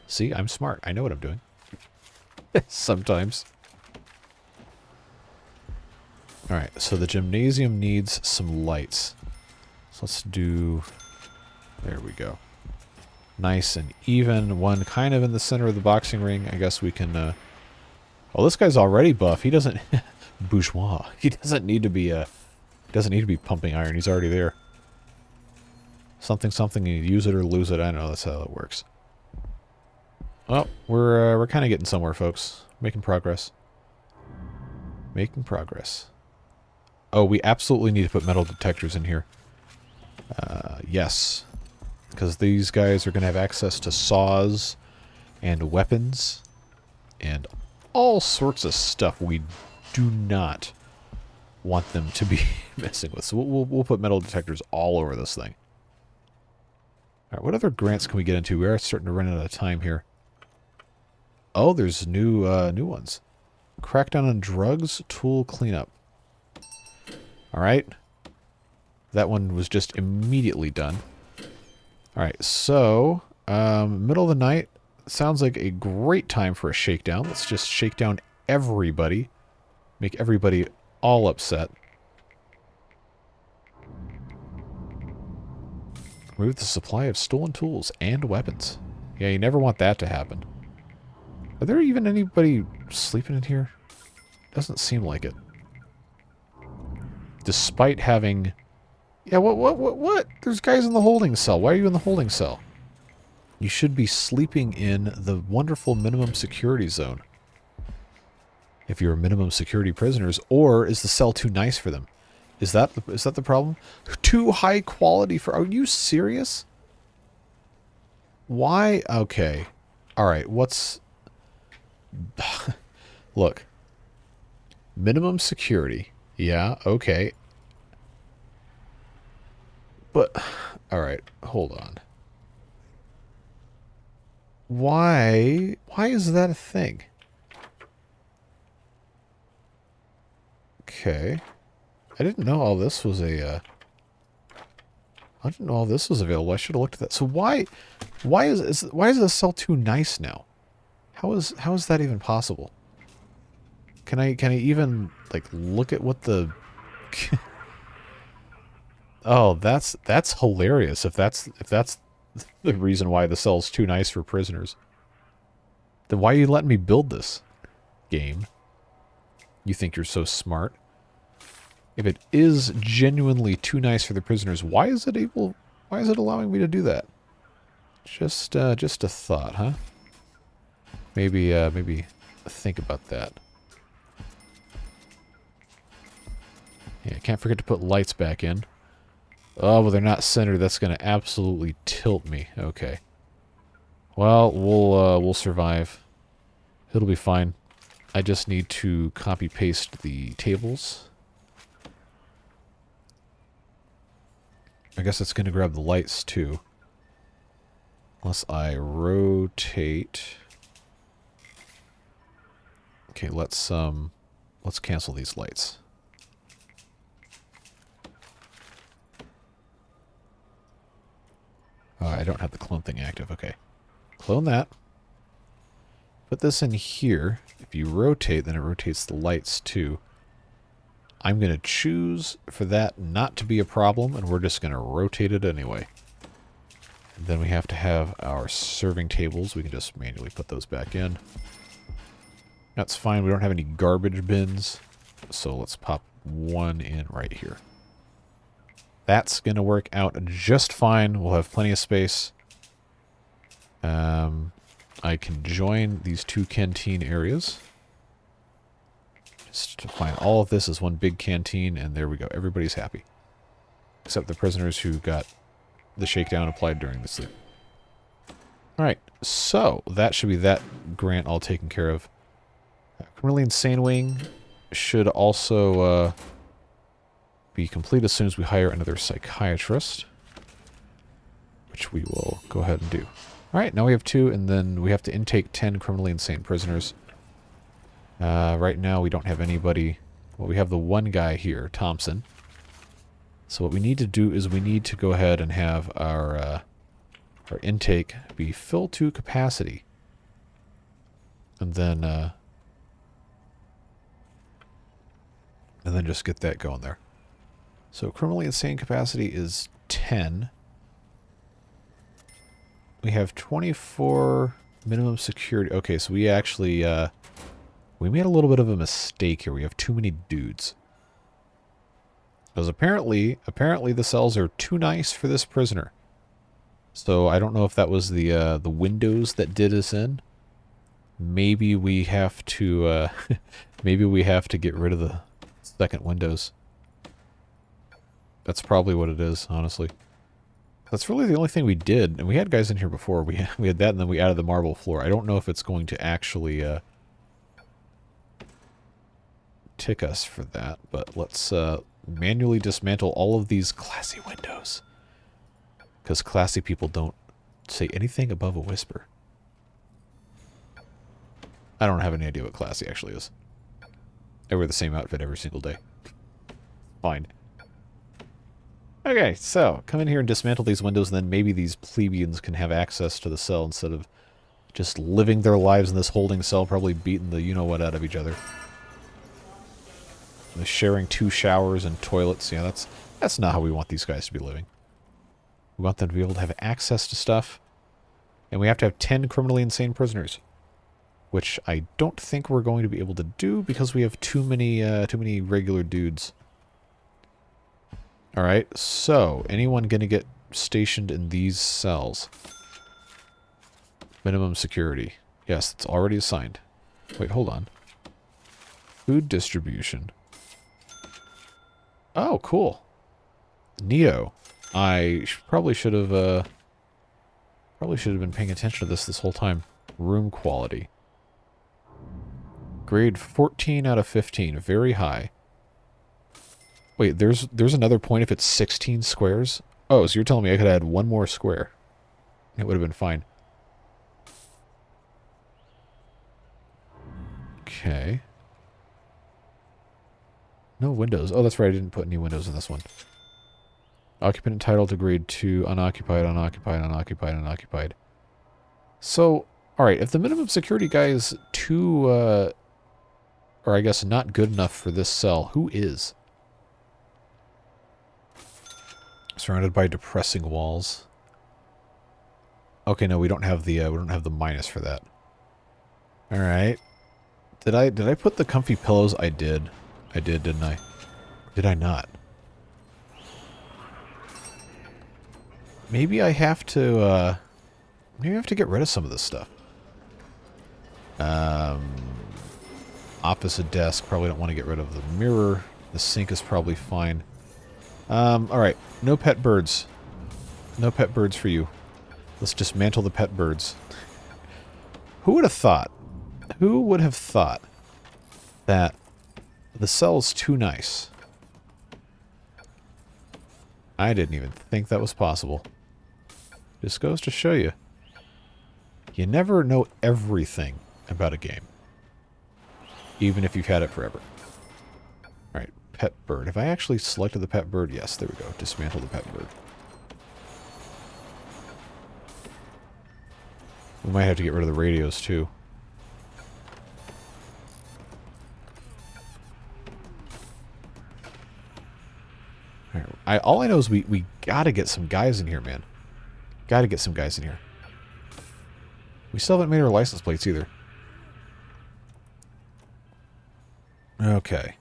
[SPEAKER 1] See, I'm smart. I know what I'm doing. Sometimes. Alright, so the gymnasium needs some lights. So let's do... There we go. Nice and even. One kind of in the center of the boxing ring. I guess we can... Oh, this guy's already buff. He doesn't... Bourgeois. He doesn't need to be pumping iron. He's already there. Something, something, you use it or lose it. I know that's how it works. Well, we're kind of getting somewhere, folks. Making progress. Making progress. Oh, we absolutely need to put metal detectors in here. Yes. Because these guys are going to have access to saws and weapons and all sorts of stuff we do not want them to be messing with. So we'll put metal detectors all over this thing. Alright, what other grants can we get into? We are starting to run out of time here. Oh, there's new ones. Crackdown on drugs, tool cleanup. Alright. That one was just immediately done. Alright, so, middle of the night. Sounds like a great time for a shakedown. Let's just shake down everybody. Make everybody all upset. Remove the supply of stolen tools and weapons. Yeah, you never want that to happen. Are there even anybody sleeping in here? Doesn't seem like it. Despite having... Yeah, what? There's guys in the holding cell. Why are you in the holding cell? You should be sleeping in the wonderful minimum security zone. If you're minimum security prisoners, or is the cell too nice for them? Is that the problem? Too high quality for... Are you serious? Why? Okay. Alright, what's... Look. Minimum security. Yeah, okay. But... Alright, hold on. Why is that a thing? Okay. I didn't know all this was a, I didn't know all this was available. I should have looked at that. So why is this cell too nice now? How is that even possible? Can I even like look at what the Oh, that's hilarious if that's the reason why the cell's too nice for prisoners. Then why are you letting me build this game? You think you're so smart. If it is genuinely too nice for the prisoners, why is it allowing me to do that? Just a thought, huh? Maybe think about that. Yeah, can't forget to put lights back in. Oh, well, they're not centered. That's going to absolutely tilt me. Okay. Well, we'll survive. It'll be fine. I just need to copy-paste the tables. I guess it's going to grab the lights, too. Unless I rotate. Okay, let's cancel these lights. I don't have the clone thing active. Okay. Clone that. put this in here. If you rotate, then it rotates the lights too. I'm going to choose for that not to be a problem, and we're just going to rotate it anyway. And then we have to have our serving tables. We can just manually put those back in. That's fine. We don't have any garbage bins, so let's pop one in right here. That's going to work out just fine. We'll have plenty of space. I can join these two canteen areas. Just to find all of this as one big canteen, and there we go. Everybody's happy. Except the prisoners who got the shakedown applied during the sleep. Alright, so that should be that grant all taken care of. Criminally Insane Wing should also be complete as soon as we hire another psychiatrist, which we will go ahead and do. Alright, now we have 2, and then we have to intake 10 criminally insane prisoners. Right now we don't have anybody. Well, we have the one guy here, Thompson. So what we need to do is we need to go ahead and have our intake be filled to capacity. And then just get that going there. So criminally insane capacity is 10. We have 24 minimum security. Okay, so we actually, we made a little bit of a mistake here. We have too many dudes. Because apparently the cells are too nice for this prisoner. So I don't know if that was the windows that did us in. Maybe we have to, maybe we have to get rid of the second windows. That's probably what it is, honestly. That's really the only thing we did. And we had guys in here before. We had that, and then we added the marble floor. I don't know if it's going to actually tick us for that. But let's manually dismantle all of these classy windows. Because classy people don't say anything above a whisper. I don't have any idea what classy actually is. I wear the same outfit every single day. Fine. Okay, so come in here and dismantle these windows, and then maybe these plebeians can have access to the cell instead of just living their lives in this holding cell, probably beating the you-know-what out of each other. They're sharing 2 showers and toilets. Yeah, that's not how we want these guys to be living. We want them to be able to have access to stuff, and we have to have 10 criminally insane prisoners, which I don't think we're going to be able to do because we have too many regular dudes. Alright, so anyone going to get stationed in these cells? Minimum security. Yes, it's already assigned. Wait, hold on. Food distribution. Oh, cool. Neato. I probably should have been paying attention to this whole time. Room quality. Grade 14 out of 15. Very high. Wait, there's another point if it's 16 squares? Oh, so you're telling me I could add one more square. It would have been fine. Okay. No windows. Oh, that's right. I didn't put any windows in this one. Occupant entitled to grade 2. Unoccupied, unoccupied, unoccupied, unoccupied. So, alright. If the minimum security guy is too, or I guess not good enough for this cell, who is? Surrounded by depressing walls. Okay, no, we don't have the minus for that. All right. Did I put the comfy pillows? I did. I did, didn't I? Did I not? Maybe I have to maybe I have to get rid of some of this stuff. Opposite desk, probably don't want to get rid of the mirror. The sink is probably fine. Alright. No pet birds. No pet birds for you. Let's dismantle the pet birds. Who would have thought? Who would have thought that the cell's too nice? I didn't even think that was possible. Just goes to show you. You never know everything about a game. Even if you've had it forever. Alright. Pet bird. Have I actually selected the pet bird? Yes, there we go. Dismantle the pet bird. We might have to get rid of the radios, too. All I know is we gotta get some guys in here, man. Gotta get some guys in here. We still haven't made our license plates either. Okay.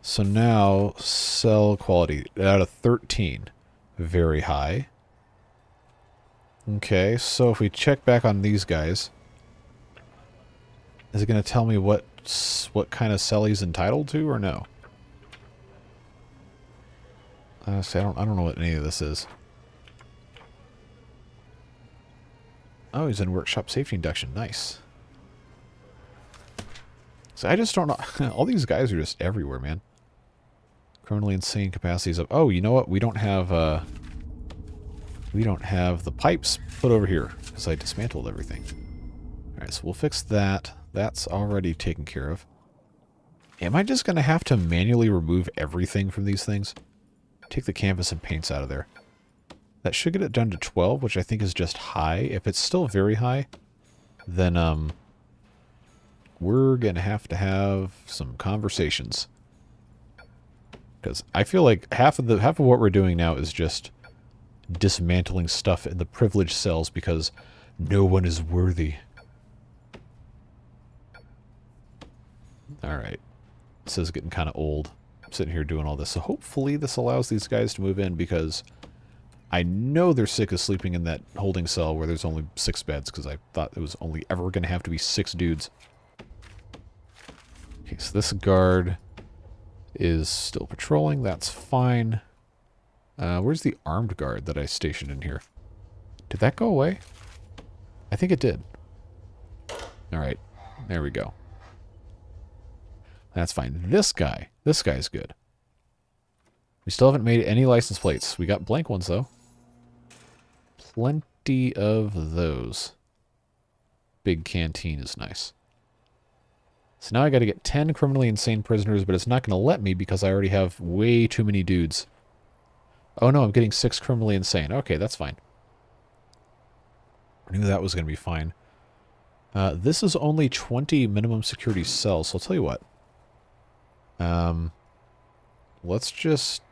[SPEAKER 1] So now, cell quality out of 13. Very high. Okay, so if we check back on these guys, is it going to tell me what kind of cell he's entitled to, or no? See, I don't know what any of this is. Oh, he's in workshop safety induction. Nice. So I just don't know. All these guys are just everywhere, man. Criminally insane capacities of. Oh, you know what? We don't have the pipes put over here because I dismantled everything. All right, so we'll fix that. That's already taken care of. Am I just going to have to manually remove everything from these things? Take the canvas and paints out of there. That should get it down to 12, which I think is just high. If it's still very high, then we're going to have some conversations. Because I feel like half of what we're doing now is just dismantling stuff in the privileged cells because no one is worthy. Alright. This is getting kind of old. I'm sitting here doing all this. So hopefully this allows these guys to move in because I know they're sick of sleeping in that holding cell where there's only 6 beds because I thought it was only ever going to have to be 6 dudes. Okay, so this guard is still patrolling. That's fine. Where's the armed guard that I stationed in here? Did that go away? I think it did. Alright, there we go. That's fine. This guy's good. We still haven't made any license plates. We got blank ones, though. Plenty of those. Big canteen is nice. So now I got to get 10 criminally insane prisoners, but it's not going to let me because I already have way too many dudes. Oh no, I'm getting 6 criminally insane. Okay, that's fine. I knew that was going to be fine. This is only 20 minimum security cells, so I'll tell you what. Let's just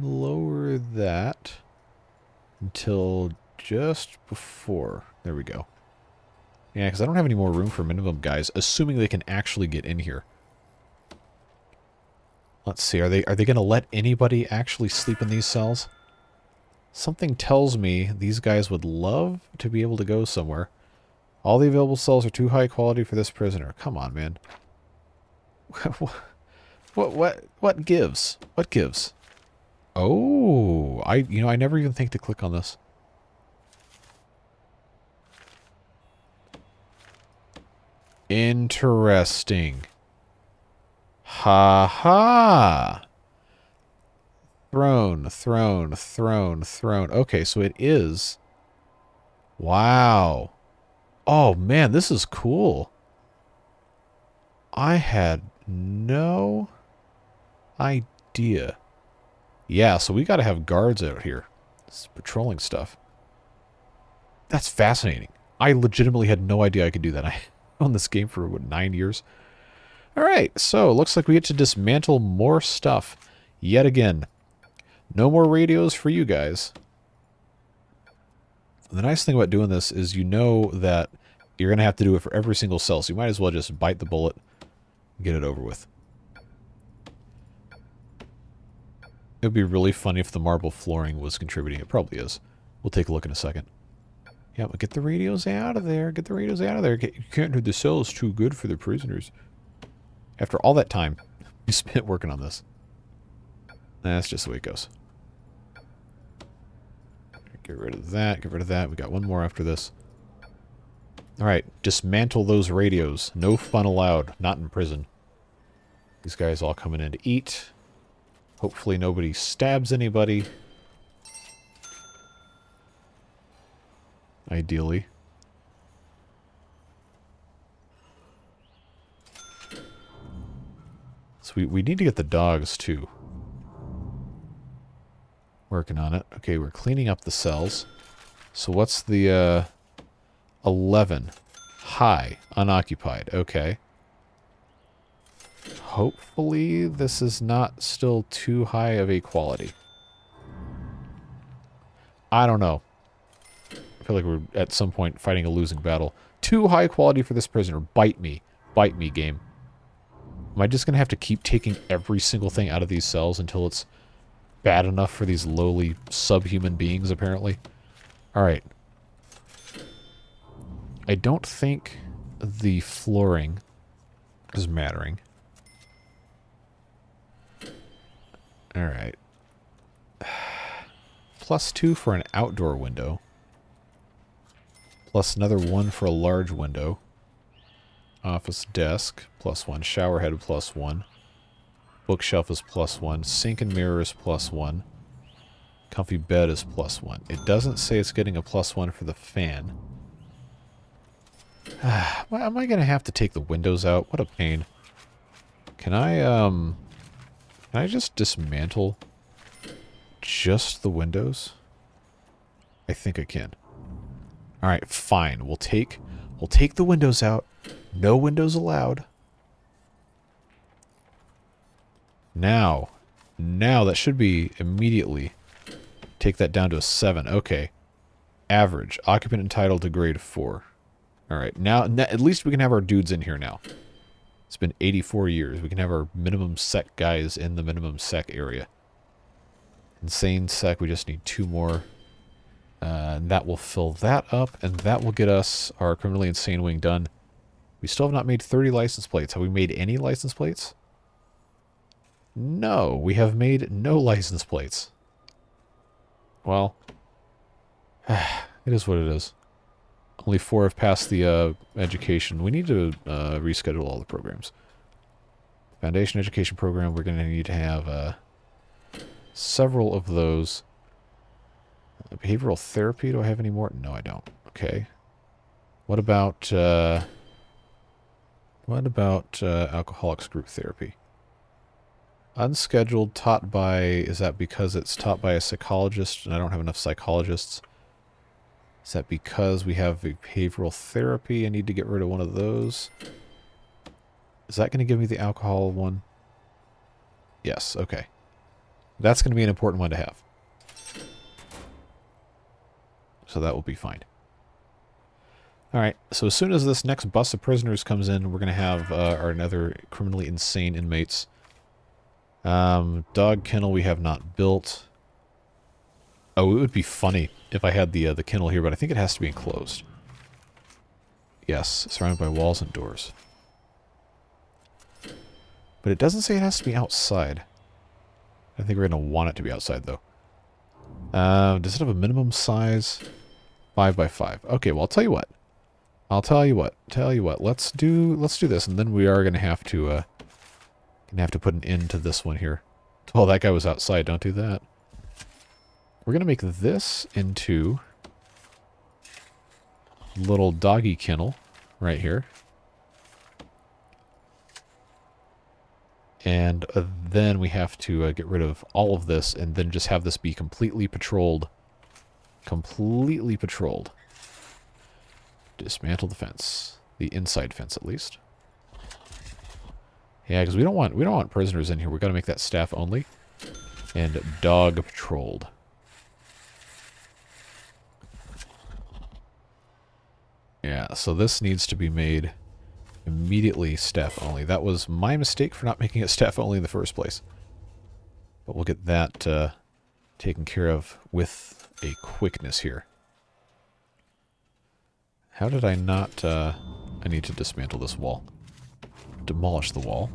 [SPEAKER 1] lower that until just before. There we go. Yeah, because I don't have any more room for minimum guys, assuming they can actually get in here. Let's see, are they going to let anybody actually sleep in these cells? Something tells me these guys would love to be able to go somewhere. All the available cells are too high quality for this prisoner. Come on, man. What gives? What gives? Oh, I never even think to click on this. Interesting. Ha ha. Throne. Okay, so it is. Wow. Oh man, this is cool. I had no idea. Yeah, so we got to have guards out here. This is patrolling stuff. That's fascinating. I legitimately had no idea I could do that. I owned this game for, what, 9 years? Alright, so it looks like we get to dismantle more stuff. Yet again. No more radios for you guys. The nice thing about doing this is you know that you're going to have to do it for every single cell, so you might as well just bite the bullet and get it over with. It would be really funny if the marble flooring was contributing. It probably is. We'll take a look in a second. Yeah, but get the radios out of there. Get the radios out of there. You can't do the cells too good for the prisoners. After all that time you spent working on this. That's just the way it goes. Get rid of that. Get rid of that. We got one more after this. Alright, dismantle those radios. No fun allowed. Not in prison. These guys all coming in to eat. Hopefully nobody stabs anybody. Ideally. So we need to get the dogs too. Working on it. Okay, we're cleaning up the cells. So what's the 11? High. Unoccupied. Okay. hopefully this is not still too high of a quality. I don't know. I feel like we're at some point fighting a losing battle. Too high quality for this prisoner. Bite me. Bite me, game. Am I just going to have to keep taking every single thing out of these cells until it's bad enough for these lowly subhuman beings, apparently? Alright. I don't think the flooring is mattering. Alright. +2 for an outdoor window. Plus another 1 for a large window. Office desk, +1. Shower head, +1. Bookshelf is +1. Sink and mirror is +1. Comfy bed is +1. It doesn't say it's getting a +1 for the fan. Am I going to have to take the windows out? What a pain. Can I just dismantle just the windows? I think I can. Alright, fine. We'll take the windows out. No windows allowed. Now that should be immediately. Take that down to a 7. Okay. Average. Occupant entitled to grade 4. Alright, now at least we can have our dudes in here now. It's been 84 years. We can have our minimum sec guys in the minimum sec area. Insane sec, we just need 2 more. And that will fill that up, and that will get us our criminally insane wing done. We still have not made 30 license plates. Have we made any license plates? No, we have made no license plates. Well, it is what it is. Only 4 have passed the education. We need to reschedule all the programs. Foundation education program, we're going to need to have several of those. Behavioral therapy, do I have any more? No, I don't. Okay. What about alcoholics group therapy? Unscheduled, taught by, is that because it's taught by a psychologist and I don't have enough psychologists? Is that because we have behavioral therapy? I need to get rid of one of those. Is that going to give me the alcohol one? Yes, okay. That's going to be an important one to have. So that will be fine. Alright, so as soon as this next bus of prisoners comes in, we're going to have our another criminally insane inmates. Dog kennel we have not built. Oh, it would be funny if I had the kennel here, but I think it has to be enclosed. Yes, surrounded by walls and doors. But it doesn't say it has to be outside. I think we're going to want it to be outside, though. Does it have a minimum size? 5 by 5. Okay, well, I'll tell you what. Let's do this, and then we are going to have to put an end to this one here. Oh, that guy was outside. Don't do that. We're going to make this into a little doggy kennel right here. And then we have to get rid of all of this and then just have this be completely patrolled. Completely patrolled. Dismantle the fence. The inside fence, at least. Yeah, because we don't want prisoners in here. We've got to make that staff only. And dog patrolled. Yeah, so this needs to be made immediately staff only. That was my mistake for not making it staff only in the first place. But we'll get that taken care of with a quickness here. How did I not... I need to dismantle this wall. Demolish the wall.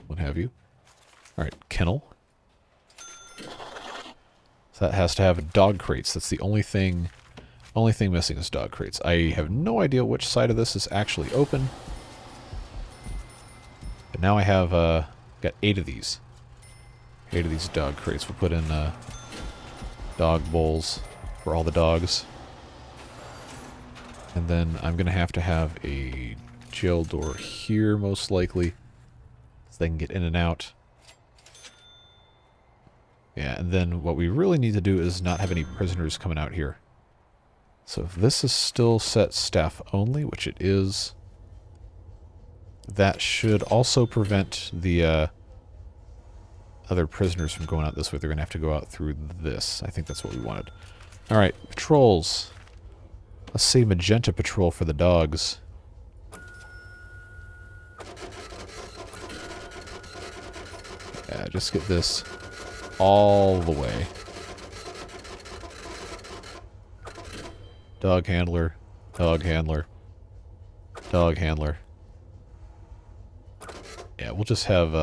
[SPEAKER 1] What have you. Alright, kennel. So that has to have dog crates. That's the only thing missing is dog crates. I have no idea which side of this is actually open. But now I have got 8 of these. 8 of these dog crates. We'll put in dog bowls for all the dogs. And then I'm going to have a jail door here, most likely, so they can get in and out. Yeah, and then what we really need to do is not have any prisoners coming out here. So if this is still set staff only, which it is, That should also prevent the other prisoners from going out this way. They're going to have to go out through this. I think that's what we wanted. Alright, patrols. Let's say magenta patrol for the dogs. Yeah, just get this all the way. Dog handler, dog handler, dog handler. Yeah, we'll just have,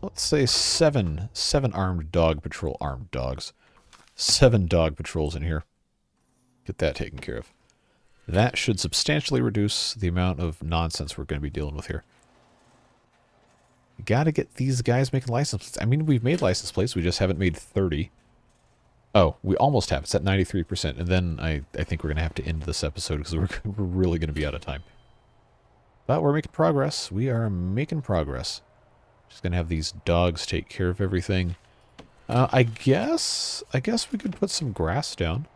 [SPEAKER 1] let's say seven armed dog patrol, armed dogs. 7 dog patrols in here. Get that taken care of. That should substantially reduce the amount of nonsense we're going to be dealing with here. You gotta get these guys making license plates. I mean, we've made license plates, we just haven't made 30. Oh, we almost have. It's at 93%. And then I think we're going to have to end this episode because we're really going to be out of time. But we're making progress. We are making progress. Just going to have these dogs take care of everything. I guess we could put some grass down.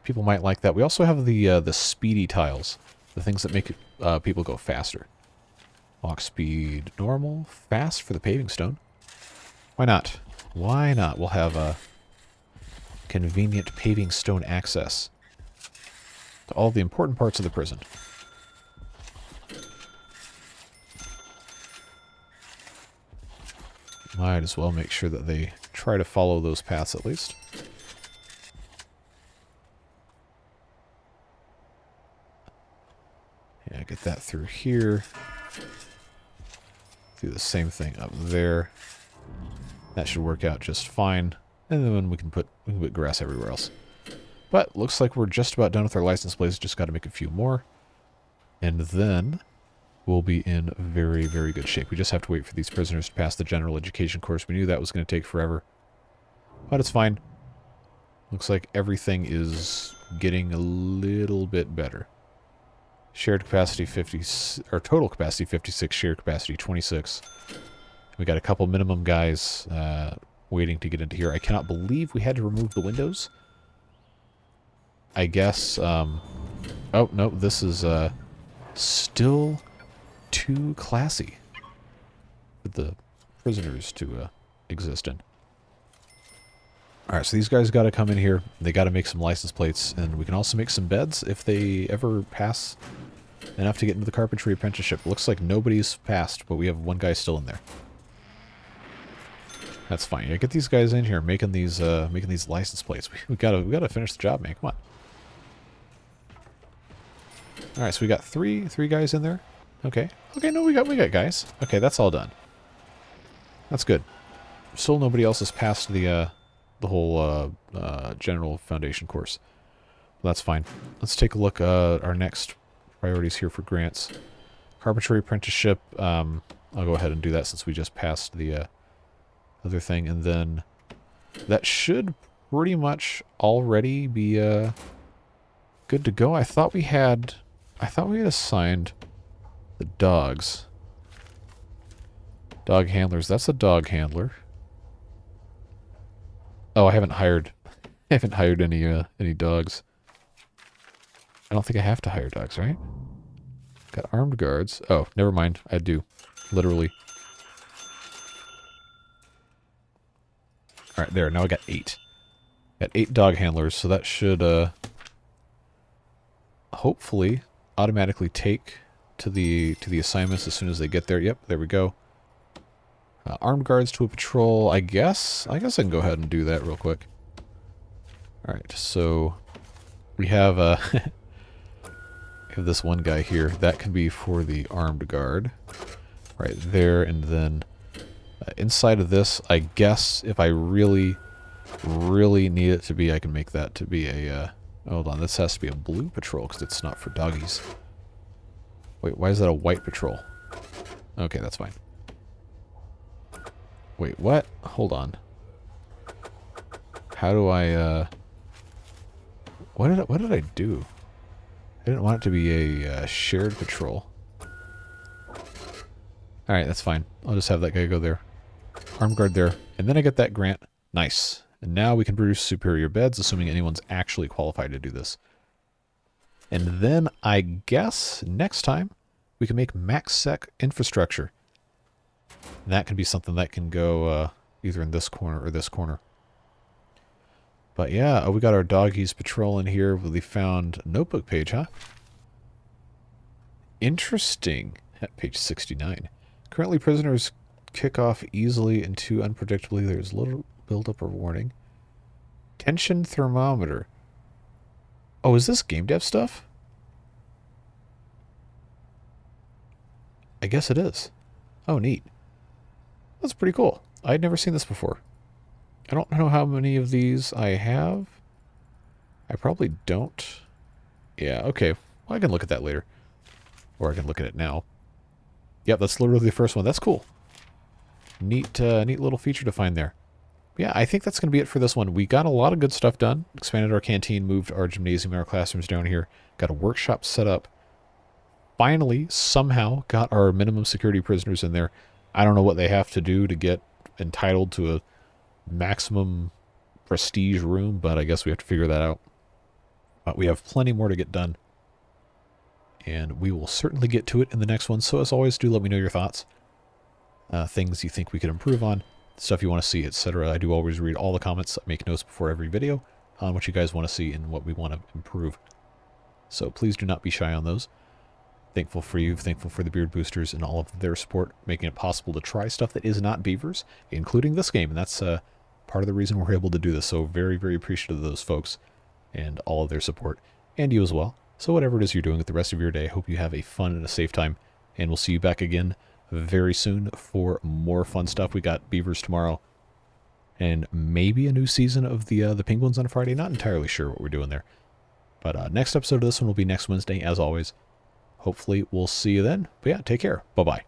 [SPEAKER 1] People might like that. We also have the speedy tiles. The things that make people go faster. Walk speed normal. Fast for the paving stone. Why not? Why not? We'll have a convenient paving stone access to all the important parts of the prison. Might as well make sure that they try to follow those paths at least. Yeah, get that through here. Do the same thing up there. That should work out just fine. And then we can put grass everywhere else. But looks like we're just about done with our license plates. Just got to make a few more. And then we'll be in very, very good shape. We just have to wait for these prisoners to pass the general education course. We knew that was going to take forever. But it's fine. Looks like everything is getting a little bit better. Shared capacity 50, or total capacity 56, shared capacity 26. We got a couple minimum guys waiting to get into here. I cannot believe we had to remove the windows. I guess, oh, no, this is still too classy for the prisoners to exist in. Alright, so these guys got to come in here. They got to make some license plates, and we can also make some beds if they ever pass enough to get into the carpentry apprenticeship. Looks like nobody's passed, but we have one guy still in there. That's fine. Yeah, get these guys in here making these license plates. We gotta finish the job, man. Come on. All right, so we got three guys in there. Okay. Okay, no, we got guys. Okay, that's all done. That's good. Still nobody else has passed the whole general foundation course. Well, that's fine. Let's take a look at our next priorities here for grants. Carpentry apprenticeship. I'll go ahead and do that since we just passed the other thing, and then that should pretty much already be good to go. I thought we had assigned the dogs. Dog handlers. That's a dog handler. Oh, I haven't hired any dogs. I don't think I have to hire dogs, right? Got armed guards. Oh, never mind. I do. Literally. Alright, there. Now I got 8. Got 8 dog handlers, so that should hopefully automatically take to the assignments as soon as they get there. Yep, there we go. Armed guards to a patrol. I guess I can go ahead and do that real quick. Alright, so we have this one guy here. That can be for the armed guard. Right there, and then inside of this, I guess if I really, really need it to be, I can make that to be a, hold on, this has to be a blue patrol because it's not for doggies. Wait, why is that a white patrol? Okay, that's fine. Wait, what? Hold on. How do I, what did I do? I didn't want it to be a shared patrol. Alright, that's fine. I'll just have that guy go there. Armed guard there. And then I get that grant. Nice. And now we can produce superior beds, assuming anyone's actually qualified to do this. And then I guess next time we can make MaxSec infrastructure. And that can be something that can go either in this corner or this corner. But yeah, we got our doggies patrolling here with the found notebook page, huh? Interesting. At page 69. Currently, prisoners kick off easily and too unpredictably. There's little buildup or warning. Tension thermometer. Oh, is this game dev stuff? I guess it is. Oh, neat. That's pretty cool. I'd never seen this before. I don't know how many of these I have. I probably don't. Yeah, okay. Well, I can look at that later. Or I can look at it now. Yep, that's literally the first one. That's cool. Neat little feature to find there. Yeah, I think that's going to be it for this one. We got a lot of good stuff done. Expanded our canteen, moved our gymnasium and our classrooms down here. Got a workshop set up. Finally, somehow, got our minimum security prisoners in there. I don't know what they have to do to get entitled to a maximum prestige room, but I guess we have to figure that out. But we have plenty more to get done. And we will certainly get to it in the next one. So as always, do let me know your thoughts. Things you think we could improve on. Stuff you want to see, etc. I do always read all the comments. I make notes before every video on what you guys want to see and what we want to improve. So please do not be shy on those. Thankful for you, thankful for the Beard Boosters and all of their support, making it possible to try stuff that is not beavers, including this game. And that's part of the reason we're able to do this. So very, very appreciative of those folks and all of their support. And you as well. So whatever it is you're doing with the rest of your day, I hope you have a fun and a safe time. And we'll see you back again very soon for more fun stuff. We got beavers tomorrow. And maybe a new season of the penguins on Friday. Not entirely sure what we're doing there. But next episode of this one will be next Wednesday, as always. Hopefully we'll see you then. But yeah, take care. Bye-bye.